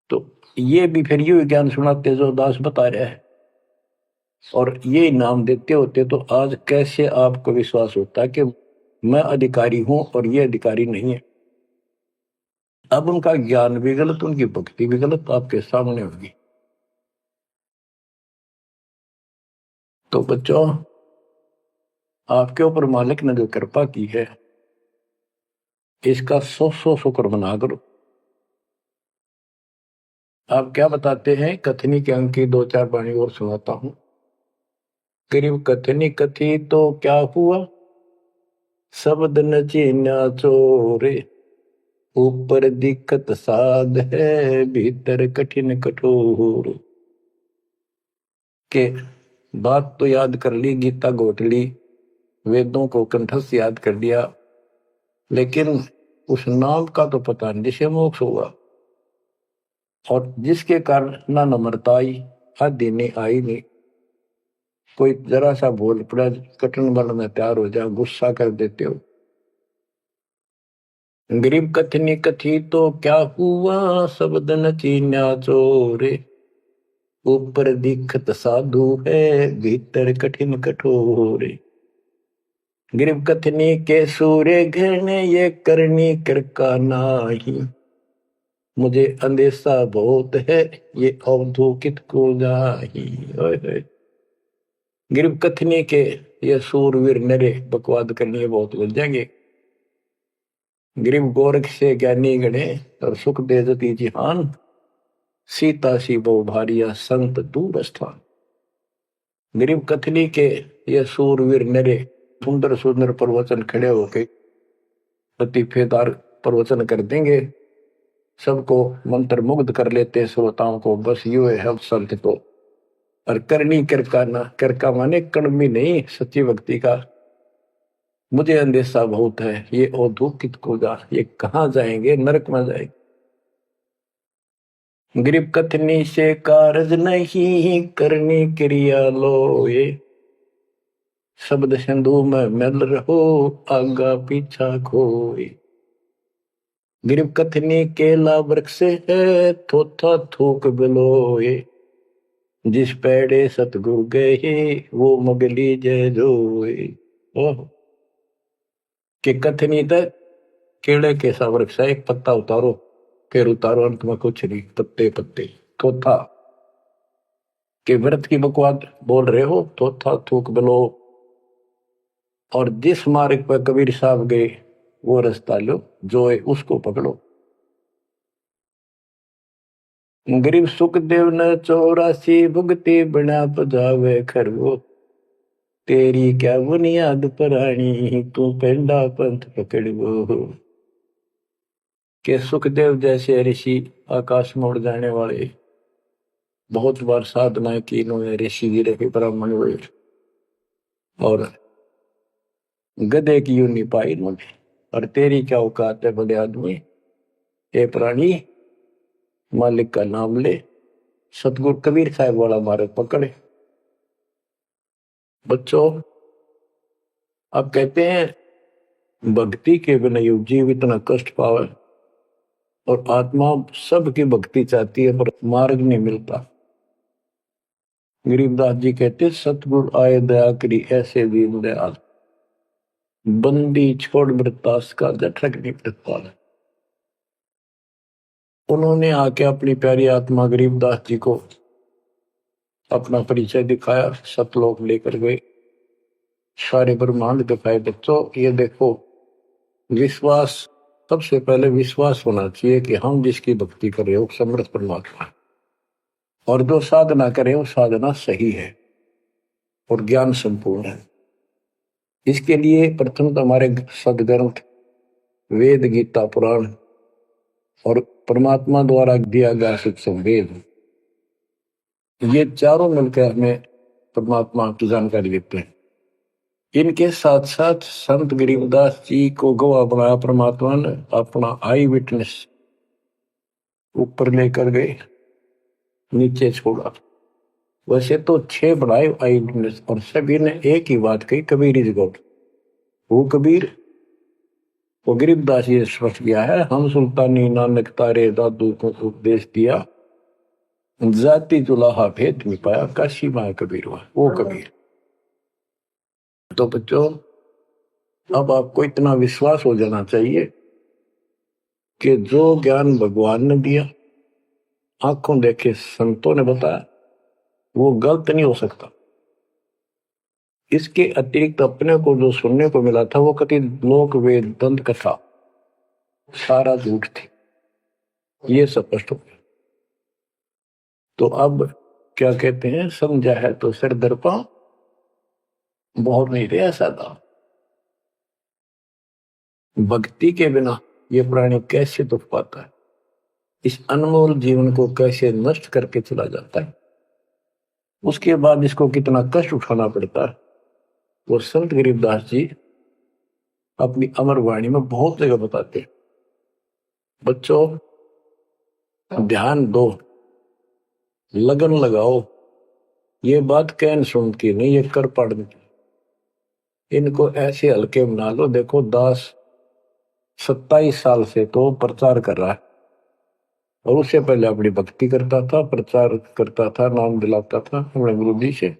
तो ये भी फिर यू ज्ञान सुनाते जो दास बता रहा है, और ये नाम देते होते, तो आज कैसे आपको विश्वास होता कि मैं अधिकारी हूं और ये अधिकारी नहीं है। अब उनका ज्ञान भी गलत, उनकी भक्ति भी गलत आपके सामने होगी। तो बच्चों, आपके ऊपर मालिक ने जो कृपा की है, इसका 100 शुक्र मना करो। आप क्या बताते हैं, कथनी के अंक की 2-4 वाणी और सुनाता हूं। करीब कथनी कथी तो क्या हुआ, शब्द न चीन्या चोरे, ऊपर दिक्कत साध है, भीतर कठिन कठोर। के बात तो याद कर ली, गीता घोट ली, वेदों को कंठस्थ याद कर दिया, लेकिन उस नाम का तो पता नहीं जिसे मोक्ष होगा, और जिसके कारण ना नम्रता आई, आदि नहीं आई नहीं। कोई जरा सा बोल पड़ा, कटन बनने तैयार हो जाओ, गुस्सा कर देते हो। गरीब कथनी कथी तो क्या हुआ, शब्द न चीन्या चोरे, ऊपर दिखत साधु है, भीतर कठिन कठोर। गरीब कथनी के सूर्य घृण, ये करनी कर का नाही, मुझे अंदेशा बहुत है, ये अवधूकित को जाही। गरीब कथनी के ये सूरवीर नरे बकवाद करनी बहुत लग जाएंगे। गरीब गोरख से ज्ञानी गणे, और सुख दे जती जिहान, सीता सी बहु भारिया, संत दूर स्थान। गरीब कथनी के ये सूरवीर नरे सुंदर सुंदर प्रवचन खड़े होके प्रतिफेदार प्रवचन कर देंगे, सबको मंत्र मुग्ध कर लेते श्रोताओं को, बस यू है हम संत को। और करनी करका ना, करका माने कड़मी नहीं, सच्ची भक्ति का मुझे अंदेशा बहुत है, ये औधोकित को जा, ये कहाँ जाएंगे, नरक में जाएंगे। गरीब कथनी से कारज नहीं, करनी क्रिया लो ये, शब्द सिंधु में मिल रहो, आगा पीछा खोए। गरीब कथनी केला वृक्ष है, थोथा थूक बिलोए, जिस पेड़े सतगुरु गए, वो मगली जय जोए। ओह, कि कथनी तक केले के सा वृक्ष है, एक पत्ता उतारो फिर उतारो, अंत में कुछ नहीं, पत्ते पत्ते। थोथा के व्रत की बकवाद बोल रहे हो, थोथा थूक बिलो, और जिस मार्ग पर कबीर साहब गए वो रास्ता लो, जो है उसको पकड़ो। गरीब सुखदेव न 84 भुगती बना पजावे खरगो, तेरी क्या बुनियाद परानी, तू पेंडा पंथ पकड़ो। के सुखदेव जैसे ऋषि आकाश में उड़ जाने वाले, बहुत बार साधना की इन्होंने, ऋषि जी रहे, ब्राह्मण हुए, और गधे की यूं नहीं पाई इन्होंने। और तेरी क्या औकात है बड़े आदमी, ए प्राणी, मालिक का नाम ले, सतगुरु कबीर साहब वाला मार्ग पकड़े। बच्चों, अब कहते हैं भक्ति के बिना युग जीव इतना कष्ट पावे, और आत्मा सबकी भक्ति चाहती है पर मार्ग नहीं मिलता। गरीबदास जी कहते सतगुरु आए दया करी, ऐसे दीन दयाल, बंदी छोड़ मृतास का, जठरक नहीं प्रतिपाल। उन्होंने आके अपनी प्यारी आत्मा गरीबदास जी को अपना परिचय दिखाया, सतलोक लेकर गए, सारे ब्रह्मांड दिखाए। बच्चों ये देखो, विश्वास, सबसे पहले विश्वास होना चाहिए कि हम जिसकी भक्ति कर रहे हो समर्थ परमात्मा, और जो साधना करें वो साधना सही है और ज्ञान संपूर्ण है। इसके लिए प्रथम तो हमारे सदग्रंथ वेद, गीता, पुराण और परमात्मा द्वारा दिया गया शिक्षण वेद, ये चारों मिलकर हमें परमात्मा की जानकारी देते हैं। इनके साथ साथ संत गरीबदास जी को गवाह बनाया परमात्मा ने, अपना आई विटनेस ऊपर लेकर गए, नीचे छोड़ा। वैसे तो 6 बनाए आई विटनेस, और सभी ने एक ही बात कही, कबीर इज गॉड। वो कबीर, वो गरीबदास जी स्पष्ट किया है, हम सुल्तानी नानक तारे दादू को उपदेश दिया, जाति जुलाहा भेद में पाया, काशी माँ कबीर हुआ, वो कबीर। तो बच्चों, अब आपको इतना विश्वास हो जाना चाहिए कि जो ज्ञान भगवान ने दिया, आंखों देखे संतों ने बताया, वो गलत नहीं हो सकता। इसके अतिरिक्त अपने को जो सुनने को मिला था, वो कति लोक वेद दंत कथा सारा झूठ थी, ये स्पष्ट हो गया। तो अब क्या कहते हैं, समझा है तो सिर दर्पा, बहुत नहीं रहा सादा। भक्ति के बिना ये प्राणी कैसे दुख पाता है, इस अनमोल जीवन को कैसे नष्ट करके चला जाता है, उसके बाद इसको कितना कष्ट उठाना पड़ता है, वो संत गरीबदास जी अपनी अमर वाणी में बहुत जगह बताते हैं। बच्चों, ध्यान दो, लगन लगाओ, ये बात कैन सुन की नहीं, ये कर पढ़ने की। इनको ऐसे हल्के बना लो। देखो, दास 27 साल से तो प्रचार कर रहा है, और उससे पहले अपनी भक्ति करता था, प्रचार करता था, नाम दिलाता था अपने गुरु जी से।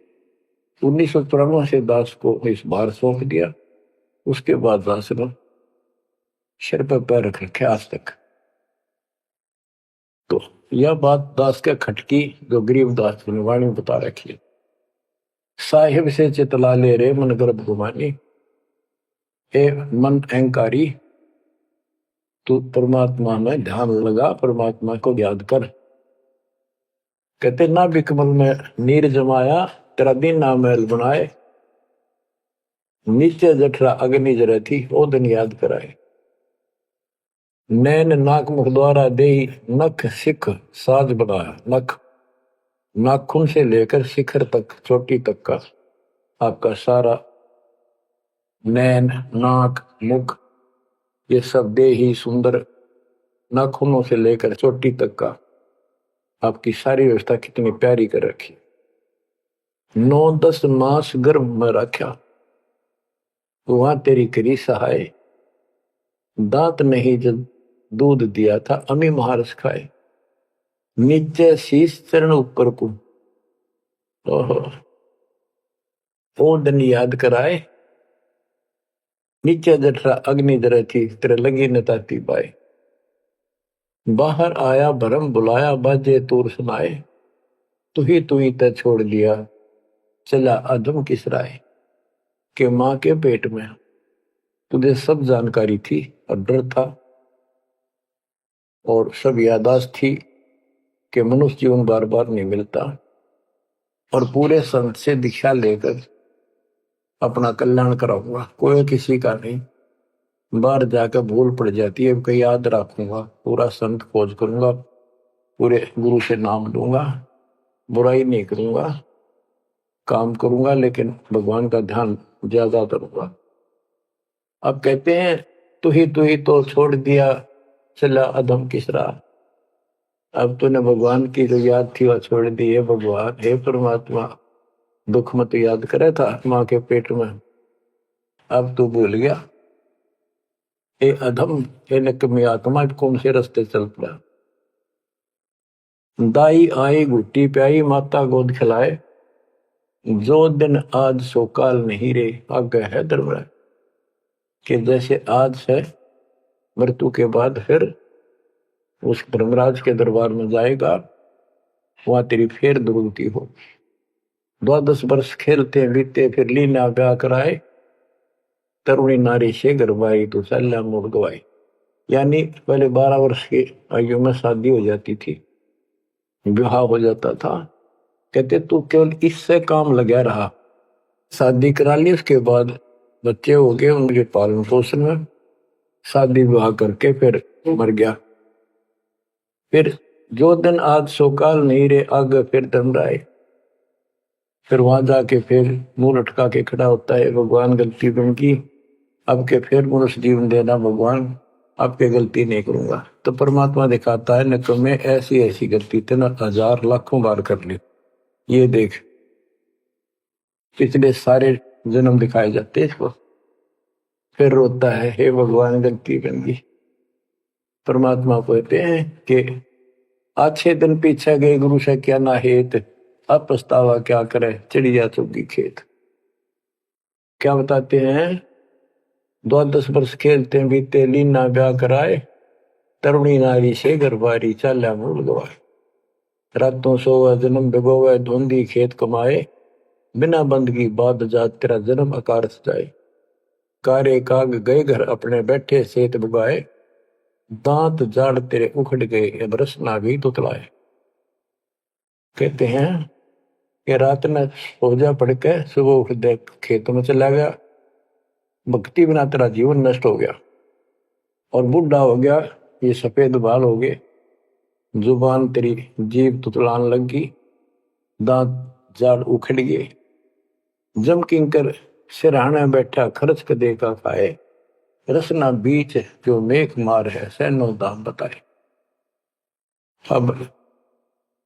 1994 से दास को इस बार सौंप दिया। उसके बाद दास ने सिर पर पैर रख रखे आज तक। तो यह बात दास के खटकी जो गरीबदास की वाणी बता रखी है, साहिब से चितला ले रे मन गर्भ गुमानी, ए मन अहंकारी, तू परमात्मा में ध्यान लगा, परमात्मा को याद कर। कहते ना बिकमल में नीर जमाया, तेरा दिन ना महल बनाए, नीचे जठरा अग्नि जरे थी, ओ दिन याद कराए। नैन नाक मुख द्वारा दे नख सिख साज बनाया, नख नाखून से लेकर शिखर तक, चोटी तक का आपका सारा नैन नाक मुख, ये सब दे ही सुंदर, नाखूनों से लेकर चोटी तक का आपकी सारी व्यवस्था कितनी प्यारी कर रखी। 9-10 मास गर्भ में रखा, वहां तेरी करी सहाय, दांत नहीं जब दूध दिया था, अमी महारस खाए, नीचे शीश चरण ऊपर को, ओहो ओ दिन याद कराए, नीचे जठरा अग्नि जरे थी, तेरे लगी न ताती बाई, बाहर आया भरम बुलाया, बाजे तूर सुनाए, तू ही तय छोड़ दिया, चला अधम किस राय, के मां के पेट में तुझे सब जानकारी थी, और डर था, और सब यादाश्त थी कि मनुष्य जीवन बार बार नहीं मिलता, और पूरे संत से दीक्षा लेकर अपना कल्याण कराऊंगा, कोई किसी का नहीं। बाहर जाकर भूल पड़ जाती है, कहीं याद रखूंगा, पूरा संत खोज करूंगा, पूरे गुरु से नाम लूंगा, बुराई नहीं करूंगा, काम करूंगा, लेकिन भगवान का ध्यान ज्यादा करूंगा। अब कहते हैं तू ही तो छोड़ दिया, चला अधम किस राह, अब तूने भगवान की जो याद थी वह छोड़ दी है। भगवान, हे परमात्मा, दुख मत याद करे था मां के पेट में, अब तू भूल गया। ए अधम, हे निकम्मी आत्मा, कौन से रास्ते चल पड़ा। दाई आई घुट्टी प्याई, माता गोद खिलाए, जो दिन आज सो काल नहीं रे, आगे है दरबार, कि जैसे आज है, मृत्यु के बाद फिर उस धर्मराज के दरबार में जाएगा, वहां तेरी फिर दुर्गति हो। 12 वर्ष खेलते बीते, फिर लीना ब्याह कराए, तरुणी नारी से गरबाई, तो सल्ला मोड़ गवाई। यानी पहले 12 वर्ष की आयु में शादी हो जाती थी, विवाह हो जाता था। कहते तू केवल इससे काम लगा रहा, शादी करा ली, उसके बाद बच्चे हो गए, उनके पालन पोषण में शादी विवाह करके फिर मर गया। फिर जो दिन आज सो काल नहीं रे, आगे फिर दिन राय। फिर वहां जाके फिर मुंह लटका के खड़ा होता है, भगवान गलती उनकी, अब के फिर मनुष्य जीवन देना भगवान, अब के गलती नहीं करूंगा। तो परमात्मा दिखाता है, न तुम्हें ऐसी ऐसी गलती तेना 1000 लाखों बार कर ली, ये देख। पिछले सारे जन्म दिखाए जाते इसको। फिर रोता है, हे भगवान गलती बन गई। परमात्मा कहते हैं कि अच्छे दिन पीछे गए गुरु से क्या ना हेत, अब पछतावा क्या करे चिड़िया चुगी खेत। क्या बताते हैं, 10 वर्ष खेलते हैं बीते, लीना ब्याह कराए, तरुणी नारी से घरबारी चाल्या मूल गवाए। रातों सोवा जन्म भिगोवे, धुंधी खेत कमाए, बिना बंदगी बाद जात तेरा जन्म आकार सजाए। कारे काग गए घर अपने बैठे सेत बुगाए, दांत जाड़ तेरे उखड़ गए अब रसना भी तुतलाए। कहते हैं कि रात में सो जा पड़ के, सुबह उठ दे खेतों में चला गया, भक्ति बिना तेरा जीवन नष्ट हो गया। और बूढ़ा हो गया, ये सफेद बाल हो गए, जुबान तेरी जीभ तुतलान लगी, दांत जाड़ उखड़ गए। जम किंकर सिरहाना बैठा खर्च कदे का खाए, रसना बीच जो मेघ मार है सैनो दाम बताए। अब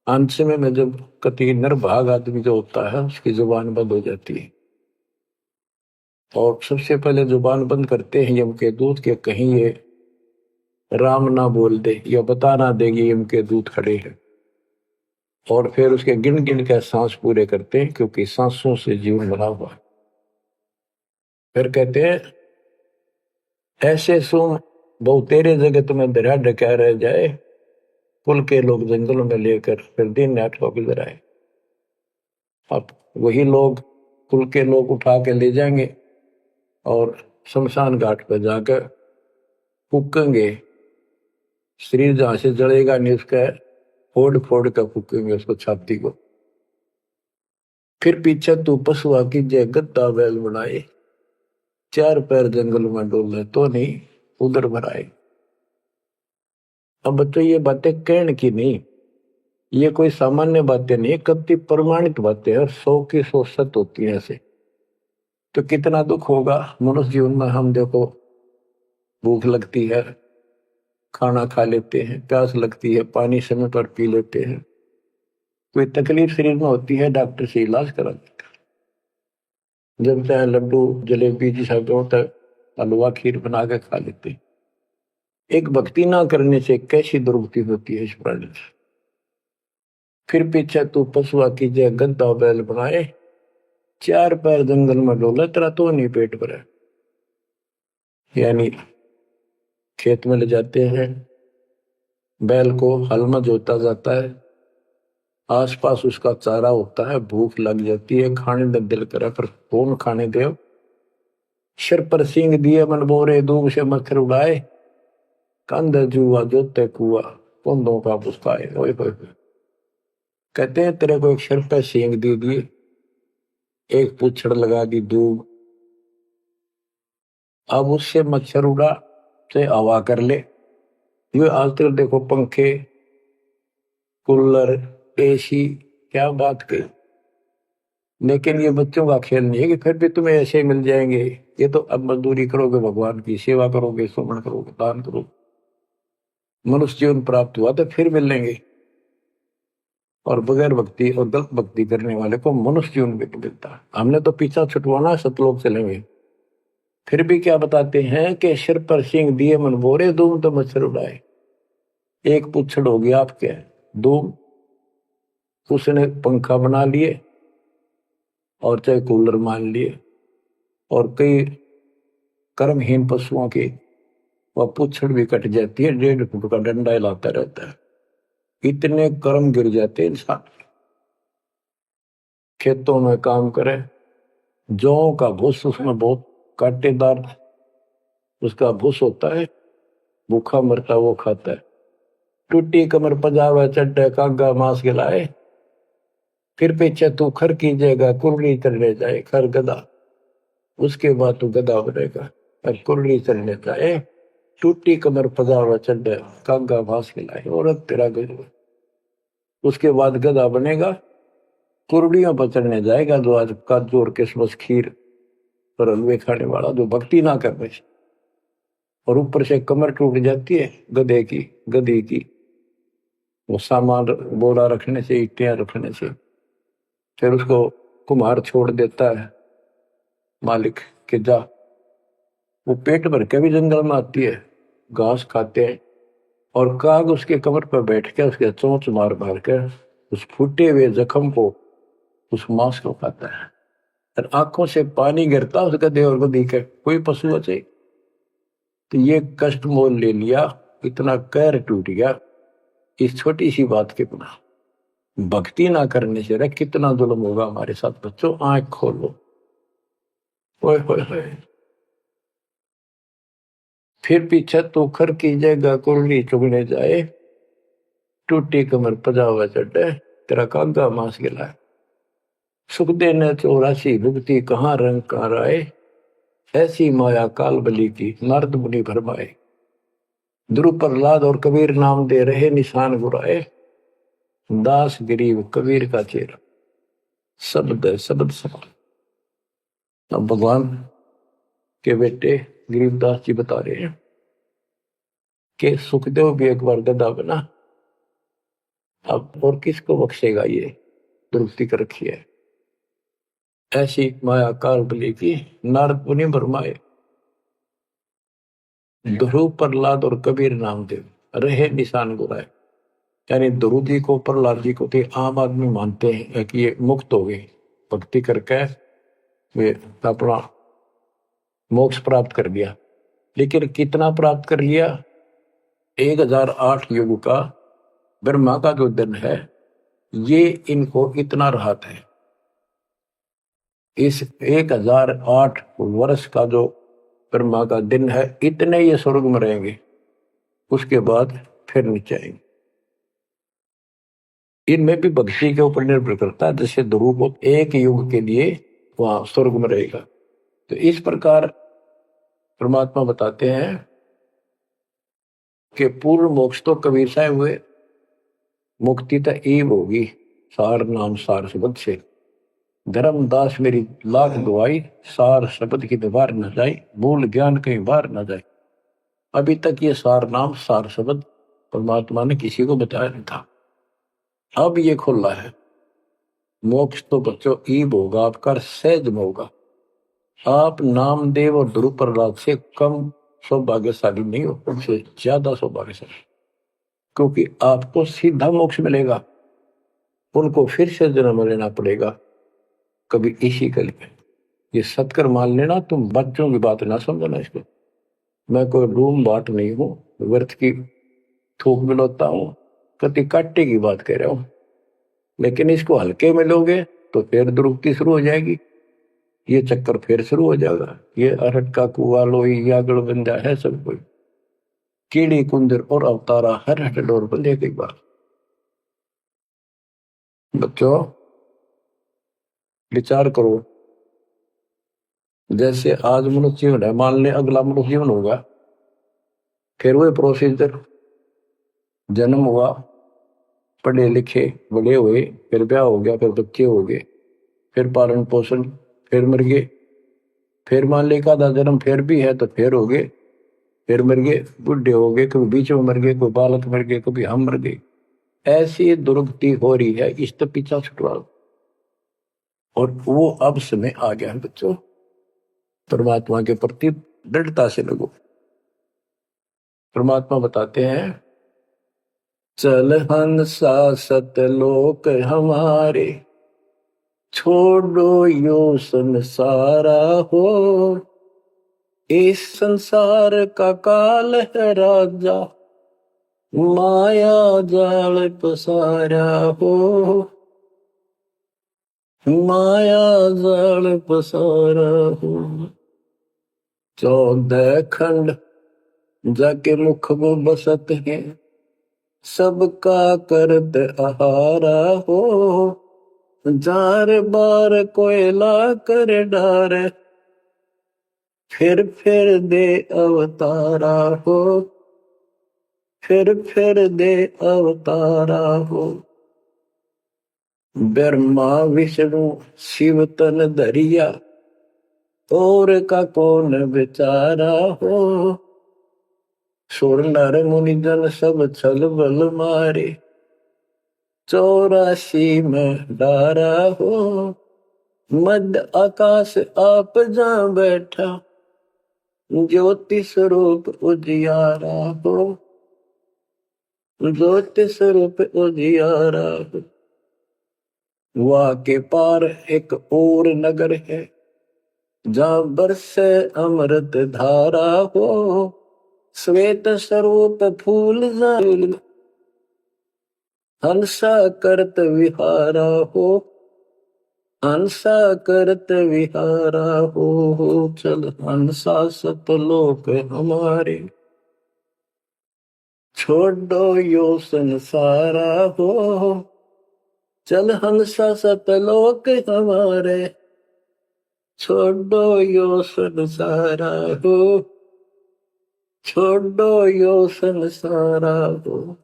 अंत में जब कति निर्भाग आदमी जो होता है उसकी जुबान बंद हो जाती है, और सबसे पहले जुबान बंद करते हैं यम के दूत के, कहीं ये राम ना बोल दे या बता ना देगी यम के दूत खड़े हैं। और फिर उसके गिन गिन के सांस पूरे करते हैं, क्योंकि सांसों से जीवन बना हुआ है। फिर कहते हैं, ऐसे सुन बहु तेरे जगत में दरिया ढका रह जाए, कुल के लोग जंगलों में लेकर फिर दिन रात को गुजर आए। अब वही लोग, कुल के लोग उठा के ले जाएंगे और शमशान घाट पर जाकर फूकेंगे। शरीर जहां से जलेगा नहीं उसका फोड़ फोड़ कर फूकेंगे उसको, छाती को। फिर पीछे तू पशुआ की जय गद्दा बैल बनाए, 4 पैर जंगल में डोले तो नहीं उधर भराए। अब बच्चों ये बातें कहने की नहीं, ये कोई सामान्य बातें नहीं, कति प्रमाणित बातें हैं, 100 की 100 सत्य होती है ऐसे। तो कितना दुख होगा मनुष्य जीवन में। हम देखो, भूख लगती है खाना खा लेते हैं, प्यास लगती है पानी समय पर पी लेते हैं, कोई तकलीफ शरीर में होती है डॉक्टर से इलाज करा देते हैं, जब चाहे लड्डू जलेबी जी सब होता है, हलवा खीर बना के खा लेते हैं। एक भक्ति ना करने से कैसी दुर्गति होती है इस प्राणी से। फिर पीछे तू पशुआ की जय गद्दा बैल बनाए, 4 पैर जंगल में डोले तेरा तो नहीं पेट भरा। यानी खेत में ले जाते हैं, बैल को हल में जोता जाता है, आसपास उसका चारा होता है, भूख लग जाती है, खाने में दिल करे पर कौन खाने दे। सिर पर सींग दिए मन बोरे, दूब से मच्छर उड़ाए, कंध जुआ जोते कुआ, कुंदों का पुस्ताए। ओए होए, कहते हैं तेरे को एक सिर पर सींग दे दिए, एक पूछड़ लगा दी दूब, अब उससे मच्छर उड़ा से हवा कर ले। ये आजकल देखो पंखे कूलर एसी, क्या बात कही। लेकिन ये बच्चों का खेल नहीं है कि फिर भी तुम्हें ऐसे मिल जाएंगे। ये तो अब मजदूरी करोगे, भगवान की सेवा करोगे, सुमन करोगे, दान करोगे, मनुष्य जीवन प्राप्त हुआ तो फिर मिलेंगे। और बगैर भक्ति और गलत भक्ति करने वाले को मनुष्य जीवन भी मिलता है। हमने तो पीछा छुटवाना, सतलोक चलेंगे। फिर भी क्या बताते हैं कि सिर पर सींग दिए मन बोरे, दूम तो मच्छर उड़ाए। एक पुच्छड़ हो गया आपके दूम, उसने पंखा बना लिए और चाहे कूलर मान लिए, और कई कर्महीन पशुओं की वह पुच्छड़ भी कट जाती है, 1.5 फुट का डंडा हिलाता रहता है। इतने कर्म गिर जाते इंसान। खेतों में काम करे, जौ का भूस उसमें बहुत कांटेदार उसका भूस होता है, भूखा मरता वो खाता है। टूटी कमर पजावा चड्डे कागा मांस खिलाए, फिर पीछे तू खर कीजिएगा कुरली चढ़ने जाए खर गदा। उसके बाद तो गधा बनेगा और कुर्री चलने जाए, टूटी कमर पजावा चढ़े, कांगा भास खिलाए, औरत तेरा गजब। उसके बाद गधा बनेगा, कुर्डियों पर चढ़ने जाएगा, जो आज काजू और किशमिश खीर और हलवे खाने वाला, जो भक्ति ना कर रहे, और ऊपर से कमर टूट जाती है गधे की, गधी की, वो सामान बोरा रखने से, ईटियां रखने से। फिर उसको कुम्हार छोड़ देता है मालिक के जा, वो पेट भर के भी जंगल में आती है, घास खाते हैं, और काग उसके कमर पर बैठ के उसके चोंच मार मार कर उस फूटे हुए जख्म को, उस मांस को खाता है, और आंखों से पानी गिरता उस गधे और गधी के, कोई पशु बचे। तो ये कष्ट मोल ले लिया, इतना कहर टूट गया इस छोटी सी बात के बिना। भक्ति ना करने से रे कितना जुल्म होगा हमारे साथ। बच्चों आंख खोलो, ओए होए होए। फिर पीछे तो खर की जगह कुर्री चुगने जाए, टूटी कमर पजावा चढ़े, तेरा कांगा मांस गिलाए। सुख देने 84 भुगती, कहाँ रंग कहाँ राय, ऐसी माया काल बली की, नारद मुनि भरमाए। ध्रुव प्रहलाद और कबीर नाम दे रहे निशान गुराए, दास गरीब कबीर का चेहरा, शब्द है शब्द समान। अब भगवान के बेटे गरीबदास जी बता रहे हैं कि सुखदेव भी एक बार गधा बना, अब और किसको बख्शेगा, ये दुरुक्ति कर रखी है। ऐसी माया काल बली की, नारद मुनि भरमाए। ध्रुव प्रहलाद और कबीर नामदेव रहे निशान गुराए, यानी ध्रुव जी को, प्रहलाद जी को तो आम आदमी मानते हैं कि ये मुक्त हो गए, भक्ति करके वे अपना मोक्ष प्राप्त कर लिया। लेकिन कितना प्राप्त कर लिया? 1008 युग का ब्रह्मा का जो दिन है, ये इनको इतना राहत है। इस 1008 वर्ष का जो ब्रह्मा का दिन है, इतने ये स्वर्ग में रहेंगे, उसके बाद फिर नीचे आएंगे। इनमें भी भक्ति के ऊपर निर्भर करता है। जैसे ध्रुव को एक युग के लिए वहां स्वर्ग में रहेगा, तो इस प्रकार परमात्मा बताते हैं कि पूर्ण मोक्ष तो कबीर साहब हुए, मुक्ति तो ईब होगी सार नाम सार शब्द से। धर्मदास मेरी लाख दुआई, सार शब्द की दीवार न जाए, भूल ज्ञान कहीं बाहर न जाए। अभी तक ये सार नाम सार शब्द परमात्मा ने किसी को बताया नहीं था, अब ये खुला है। मोक्ष तो बच्चों ईब होगा आपका, सहज में होगा। आप नामदेव और ध्रुव प्रहलाद से कम सौभाग्यशाली नहीं हो, उनसे ज्यादा सौभाग्यशाली, क्योंकि आपको सीधा मोक्ष मिलेगा, उनको फिर से जन्म लेना पड़ेगा कभी इसी कल में। ये सत्कर मान लेना, तुम बच्चों की बात ना समझना इसको। मैं कोई रूम बाट नहीं हूं, व्यर्थ की थूक मिलोता हूं, कति काटे की बात कह रहा हूं। लेकिन इसको हल्के में लोगे तो फिर दुरुक्ति शुरू हो जाएगी, ये चक्कर फिर शुरू हो जाएगा। ये अरट का कुआ लोई यागड़ बंदा है सब कोई, कीड़ी कुंदर और अवतारा हर हट डोर बंदे की बात। बच्चों विचार करो, जैसे आज मनुष्य जीवन है, मान ले अगला मनुष्य जीवन होगा, फिर वही प्रोसीजर, जन्म हुआ, पढ़े लिखे बड़े हुए, फिर ब्याह हो गया, फिर बच्चे हो गए, फिर पालन पोषण, फिर मर गए, फिर मान ले का जन्म फिर भी है तो फिर हो गए, फिर मर गए, बुढ़े हो गए, कभी बीच में मर गए, कोई बालक मर गए, कभी हम मर गए। ऐसी दुर्गति हो रही है, इस तो पीछा छुटवाओ। और वो अब समय आ गया है बच्चों, परमात्मा के प्रति दृढ़ता से लगो। परमात्मा बताते हैं, चल हंसा सतलोक हमारे, छोड़ो यो संसारा हो, इस संसार का काल है राजा, माया जाल पसारा हो, माया जाल पसारा हो। 14 खंड जाके मुख वो बसत है, सबका करत आहारा हो, जार बार कोयला कर डार, फिर दे अवतारा हो, फिर दे अवतारा हो। ब्रह्मा विष्णु शिव तन धरिया, और का कौन बेचारा हो। सुर नर मुनि जन सब छल बल मारे, 84 में डारा हो। मध्य आकाश आप जा बैठा, ज्योति स्वरूप उजियारा हो, ज्योति स्वरूप उजियारा हो। वहाँ के पार एक और नगर है, जहाँ बरसे अमृत धारा हो। श्वेत स्वरूप फूल जाल, हंसा करत विहारा हो, हंसा करत विहारा हो। चल हंसा सतलोक हमारे, छोड़ो यो संसारा हो। चल हंसा सतलोक हमारे, छोड़ो यो संसारा हो, छोड़ो यो संसारा हो।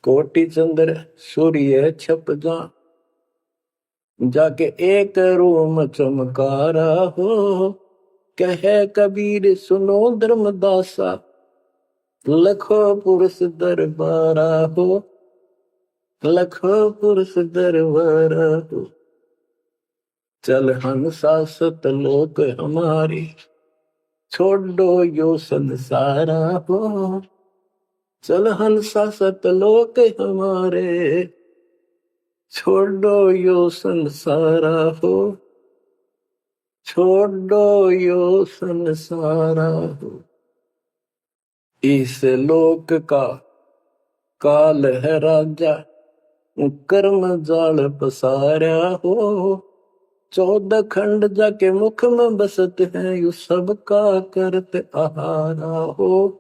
कोटि चंद्र सूर्य छप जा, जाके एक रोम चमकारा हो। कहे कबीर सुनो धर्मदासा, लखो पुरुष दरबारा हो, लखो पुरुष दरबारा हो। चल हंसा सतलोक हमारी, छोड़ो यो संसारा हो। चल हंसा सतलोक हमारे, छोड़ो यो संसारा हो, छोड़ो यो संसारा हो। इस लोक का काल है राजा, कर्म जाल पसारा हो। 14 खंड जाके मुख में बसत है, यू सबका करत आहारा हो,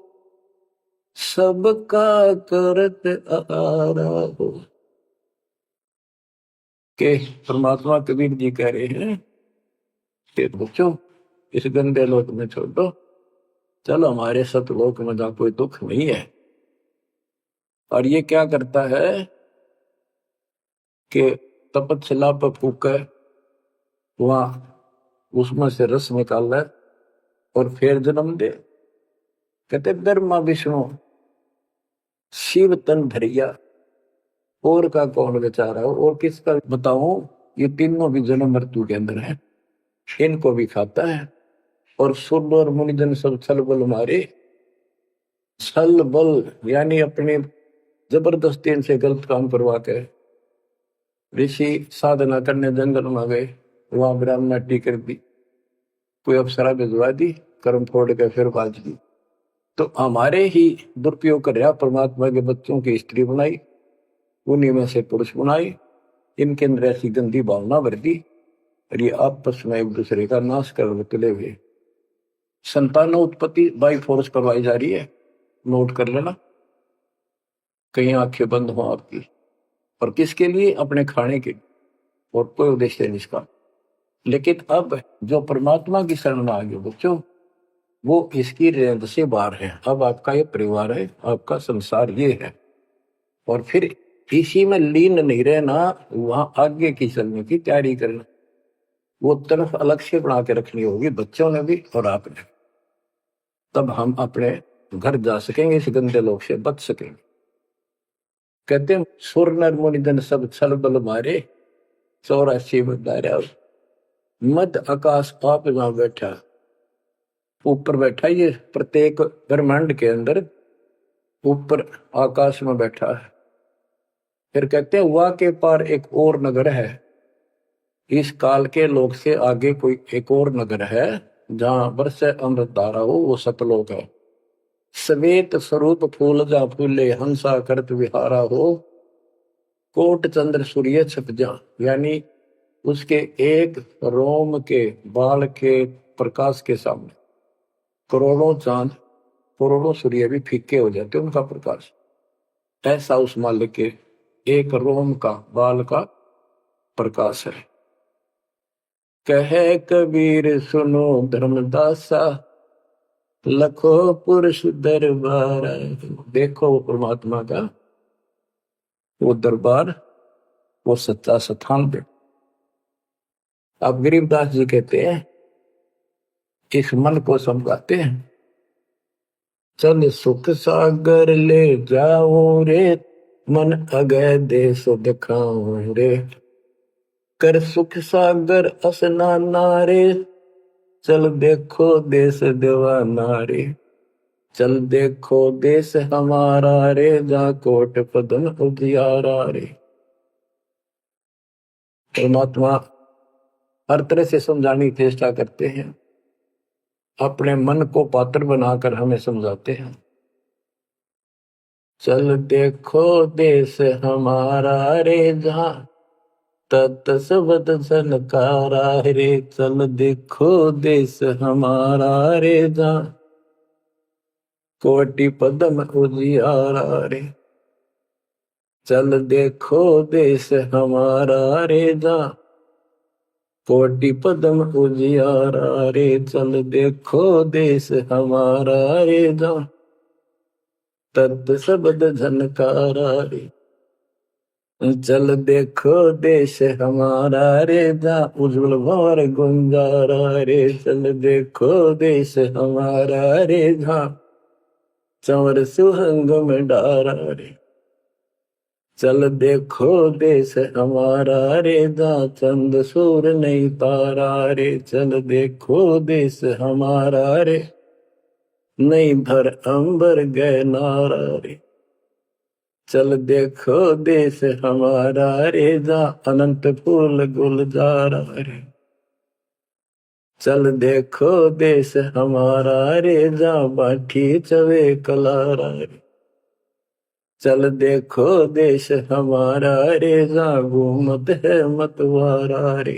सबका करत आहारा हो। के परमात्मा कबीर जी कह रहे हैं कि बच्चों इस गंदे लोक में छोड़ो, चलो हमारे सतलोक में जहाँ कोई दुख नहीं है। और ये क्या करता है कि तपतशिला पर फूके, वहां उसमें से रस निकाल है और फिर जन्म दे। कहते ब्रह्मा विष्णु शिव तन धरिया, और का कौन बेचारा हो, और किसका बताऊं। ये तीनों भी जन्म मृत्यु के अंदर है, इनको भी खाता है। और सुर और मुनिजन सब छल बल मारे, छल बल यानी अपने जबरदस्ती इनसे गलत काम करवा के ऋषि साधना करने जंगल में गए, वहां ब्राह्मणी कर दी, कोई अप्सरा भिजवा दी, कर्म फोड़ के फिर बाज दी। तो हमारे ही दुरुपयोग कर रहा, परमात्मा के बच्चों की स्त्री बनाई, उन्हीं में से पुरुष बनाई, इनके अंदर ऐसी गंदी भावना भर दी, और ये आपस में एक दूसरे का नाश कर तुले हुए। संतान उत्पत्ति बाई फोर्स करवाई जा रही है, नोट कर लेना, कहीं आंखें बंद हो आपकी। और किसके लिए? अपने खाने के, और कोई उद्देश्य नहीं इसका। लेकिन अब जो परमात्मा की शरण में आ गए बच्चों, वो इसकी रेंज से बाहर है। अब आपका ये परिवार है, आपका संसार ये है, और फिर इसी में लीन नहीं रहना, वहां आगे की चलने की तैयारी करना। वो तरफ अलग से बना के रखनी होगी, बच्चों ने भी और आपने। तब हम अपने घर जा सकेंगे, इस गंदे लोग से बच सकेंगे। कहते हैं सुर नर मुनि जन सब छल बल मारे, 84 बदारा। मध्य आकाश आप जहां बैठा, ऊपर बैठा, ये प्रत्येक ब्रह्मांड के अंदर ऊपर आकाश में बैठा है। फिर कहते हैं वहां के पार एक और नगर है, इस काल के लोक से आगे कोई एक और नगर है, जहां बरसे अमृत धारा हो, वो सतलोक है। श्वेत स्वरूप फूल जा फूले, हंसा करत विहारा हो। कोट चंद्र सूर्य छप जा, यानी उसके एक रोम के बाल के प्रकाश के सामने करोड़ों चांद, करोड़ों सूर्य भी फीके हो जाते उनका प्रकाश। ऐसा उस मालिक के एक रोम का बाल का प्रकाश है। कहे कबीर सुनो धर्मदासा, लखो पुरुष दरबार। देखो वो परमात्मा का वो दरबार, वो सच्चा स्थान पे। अब गरीबदास जी कहते हैं, इस मन को समझाते हैं, चल सुख सागर ले जाओ रे, मन अगय देश दिखाओ रे। कर सुख सागर असनाना रे, चल देखो देश दीवाना रे। चल देखो देश हमारा रे, जा कोट पदन उजियारा रे। परमात्मा हर तरह से समझाने की चेष्टा करते हैं, अपने मन को पात्र बनाकर हमें समझाते हैं। चल देखो देश हमारा रे, जहां तत सबद सनकारा रे। चल देखो देश हमारा रे, जहां कोटि पदम उजियारा रे। चल देखो देश हमारा रे, जहां कोटि पदम उजियारा रे। चल देखो देश हमारा रे, जहां तत् शब्द झनकारा रे। चल देखो देश हमारा रे, जहां उज्जवल भंवर गुंजारा रे। चल देखो देश हमारा रे, जहां चंवर सुहंग में डारा रे। चल देखो देश हमारा रे, जहां चंद सूर नहीं तारा रे। चल देखो देश हमारा रे, नहीं धर अंबर गए नारा रे। चल देखो देश हमारा रे, जहां अनंत फूल गुलजारा रे। चल देखो देश हमारा रे, जहां बाठी चवे कलारा रे। चल देखो देश हमारा रे, जहां घूमत है मतवारा रे।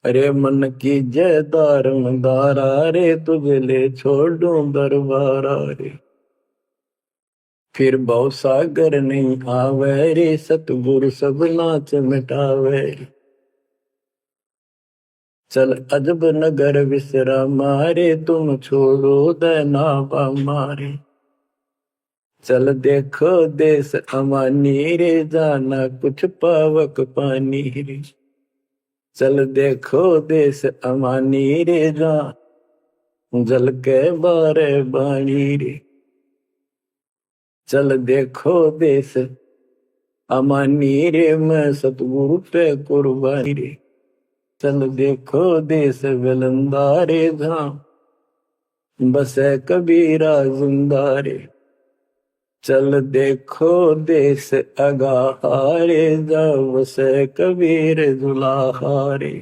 अरे मन की जय दारमदारा रे, तुझे ले छोड़ू दरबारा रे। फिर भव सागर नहीं आवे रे, सतगुरु सब नाच मिटावे। चल अजब नगर विश्रामा रे, तुम छोड़ो देना मारे। चल देखो देश अमानी रे, जाना कुछ पावक पानी रे। चल देखो देश अमानी रे, जा जल के बारे बाणी रे। चल देखो देश अमानी रे, मैं सतगुरु पे कुर्बानी रे। चल देखो देश विलंदा रे, जहां बसे कबीरा जिंदा रे। चल देखो देश अगाहारे, जहां बसे कबीर जुलाहारे।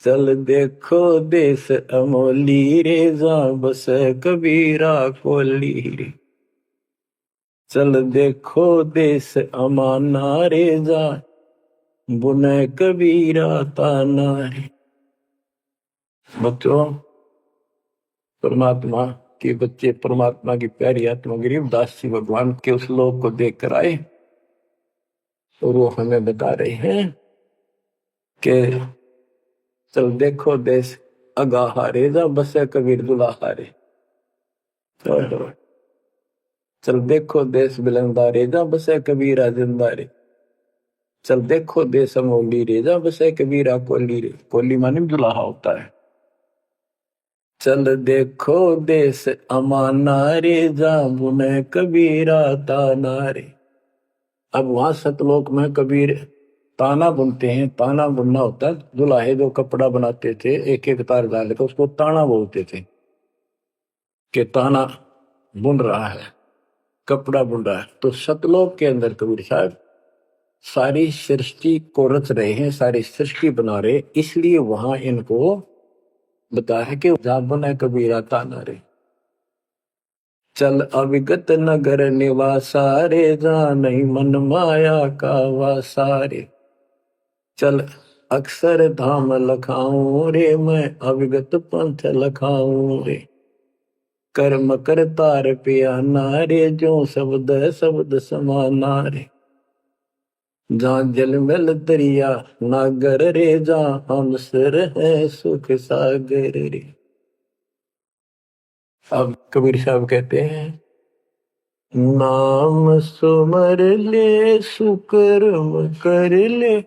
चल देखो देश अमोली रे, जहां बसे कबीरा कोली रे। चल देखो देश अमाना रे, जहां बुने कबीरा ताना रे। बच्चों, परमात्मा के बच्चे, परमात्मा की प्यारी आत्मा गरीबदास जी भगवान के उस लोक को देख कर आए, और वो हमें बता रहे हैं कि चल देखो देश अगाहारे, जा बसे कबीर दुलाहारे। चल देखो देश बिलंदारे, जा बसे कबीरा जिंदारे। चल देखो देश अमोली रे, जा बसे कबीरा कोली रे। कोली माने दुलाहा होता है। चल देखो देश अमाना रे, जा बुने कबीरा ताना रे। अब वहां सतलोक में कबीर ताना बुनते हैं। ताना बुनना होता है, दुल्हे जो कपड़ा बनाते थे एक एक तार डाल के, उसको ताना बोलते थे कि ताना बुन रहा है, कपड़ा बुन रहा है। तो सतलोक के अंदर कबीर साहब सारी सृष्टि को रच रहे हैं, सारी सृष्टि बना रहे, इसलिए वहां इनको बताया कि जहां बुने कबीरा ताना रे। चल अविगत नगर निवासा रे, जहां नहीं मन माया का वासा रे। चल अक्षर धाम लखाऊं रे, मैं अविगत पंथ लखाऊं रे। कर्म करतार पिया नारे, जो शब्द शब्द समाना रे। जहाँ जलमल दरिया नागर रे, जहाँ हम सर है सुख सागर रे। अब कबीर साहब कहते हैं, नाम सुमर ले सुकर्म कर ले,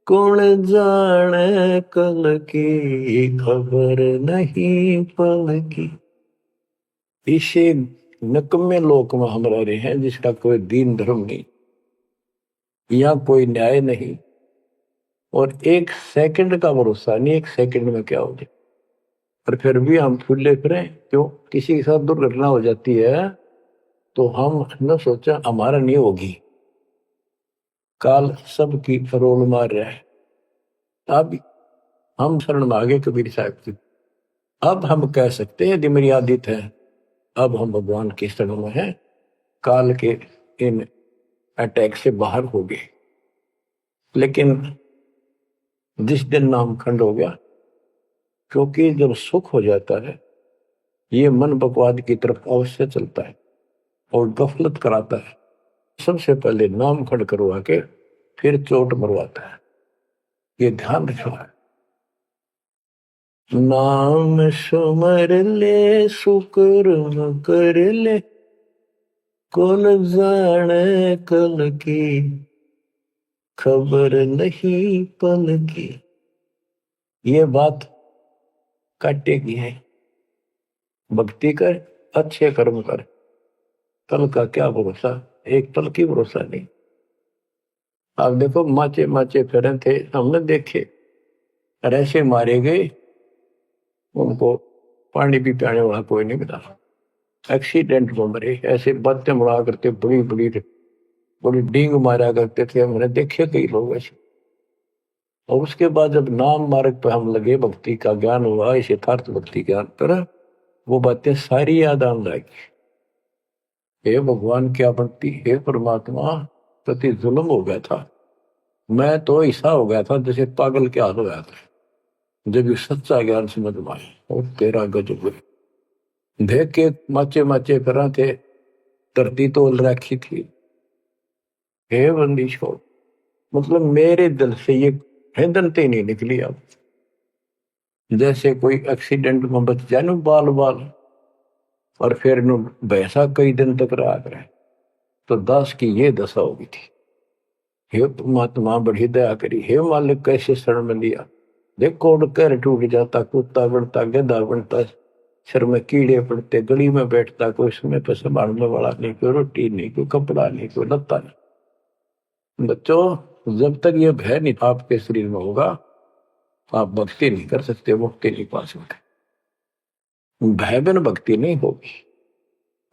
कौन जाने कल की खबर नहीं पल की। इसे नकम्मे लोक में हम रह रहे हैं जिसका कोई दीन धर्म नहीं, यहाँ कोई न्याय नहीं, और एक सेकंड का भरोसा नहीं, एक सेकंड में क्या हो जाए। और फिर भी हम फूले फिरें क्यों? किसी के साथ दुर्घटना हो जाती है तो हम न सोचा हमारा नहीं होगी, काल सबकी रोल मार रहा है। अब हम शरण मांगे कबीर साहब की। अब हम कह सकते हैं यदि मेरी आदत है, अब हम भगवान की शरण में हैं, काल के इन अटैक से बाहर हो गए। लेकिन जिस दिन नाम खंड हो गया, क्योंकि जब सुख हो जाता है ये मन बकवाद की तरफ अवश्य चलता है और गफलत कराता है। सबसे पहले नाम खंड करवा के फिर चोट मरवाता है, ये ध्यान रखना है। नाम सुमर ले सुकर्म कर ले, कौन जाने कल की खबर नहीं पल की। ये बात काटेगी है। भक्ति कर, अच्छे कर्म कर, कल का क्या भरोसा, एक पल की भरोसा नहीं। आप देखो माचे माचे फिरे थे, हमने देखे, और ऐसे मारे गए उनको पानी भी पियाने वाला कोई नहीं मिला, एक्सीडेंट में मरे। ऐसे बातें बड़ा करते, बड़ी बड़ी बड़ी डींग मारा करते थे, हमने देखे कई लोग ऐसे। और उसके बाद जब नाम मार्ग पर हम लगे, भक्ति का ज्ञान हुआ, इस यथार्थ भक्ति ज्ञान पर, वो बातें सारी याद आने लगी। हे भगवान क्या भक्ति, हे परमात्मा, प्रति जुल्म हो गया था, मैं तो ऐसा हो गया था जैसे पागल के हाल हो गया था। जब ये सच्चा ज्ञान समझ में आया और तेरा गजब देख के माचे माचे करा थे, धरती तोल रखी थी। हे बंदी छोड़, मतलब मेरे दिल से ये हिंदनते नहीं निकली। अब जैसे कोई एक्सीडेंट में बच जाए ना बाल बाल, और फिर भैंसा कई दिन तक रहा करे, तो दास की ये दशा होगी थी। हे परमात्मा बड़ी दया करी, हे मालिक कैसे शरण में लिया। देखो कर टूट जाता, कुत्ता बनता, गधा बनता, सिर में कीड़े पड़ते, गली में बैठता, कोई समय पर संभालने वाला नहीं, कोई रोटी नहीं, कोई कपड़ा नहीं, कोई लत्ता नहीं। बच्चों, जब तक ये भय नहीं आपके शरीर में होगा, आप भक्ति नहीं कर सकते, मुक्ति नहीं पा सकते। भय बिन भक्ति नहीं होगी।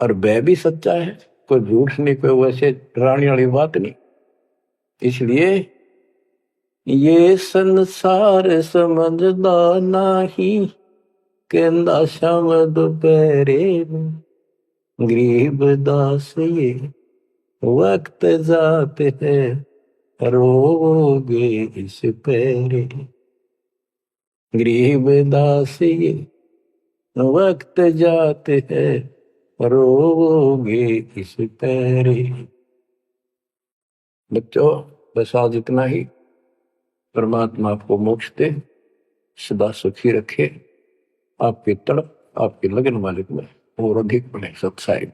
और भय भी सच्चा है, कोई झूठ नहीं, कोई वैसे डराने वाली बात नहीं। इसलिए ये संसार समझदा नहीं, कहंदा शाम दोपहरे, गरीब दास ये वक्त जाते है, रोगे इस पैरे। गरीब दास ये वक्त जाते है, रोगे इस पैरे। बच्चों, बस आज इतना ही। परमात्मा आपको मोक्ष दे, सदा सुखी रखे, आपकी तड़प, आपकी लगन मालिक में और अधिक बने सत्साई।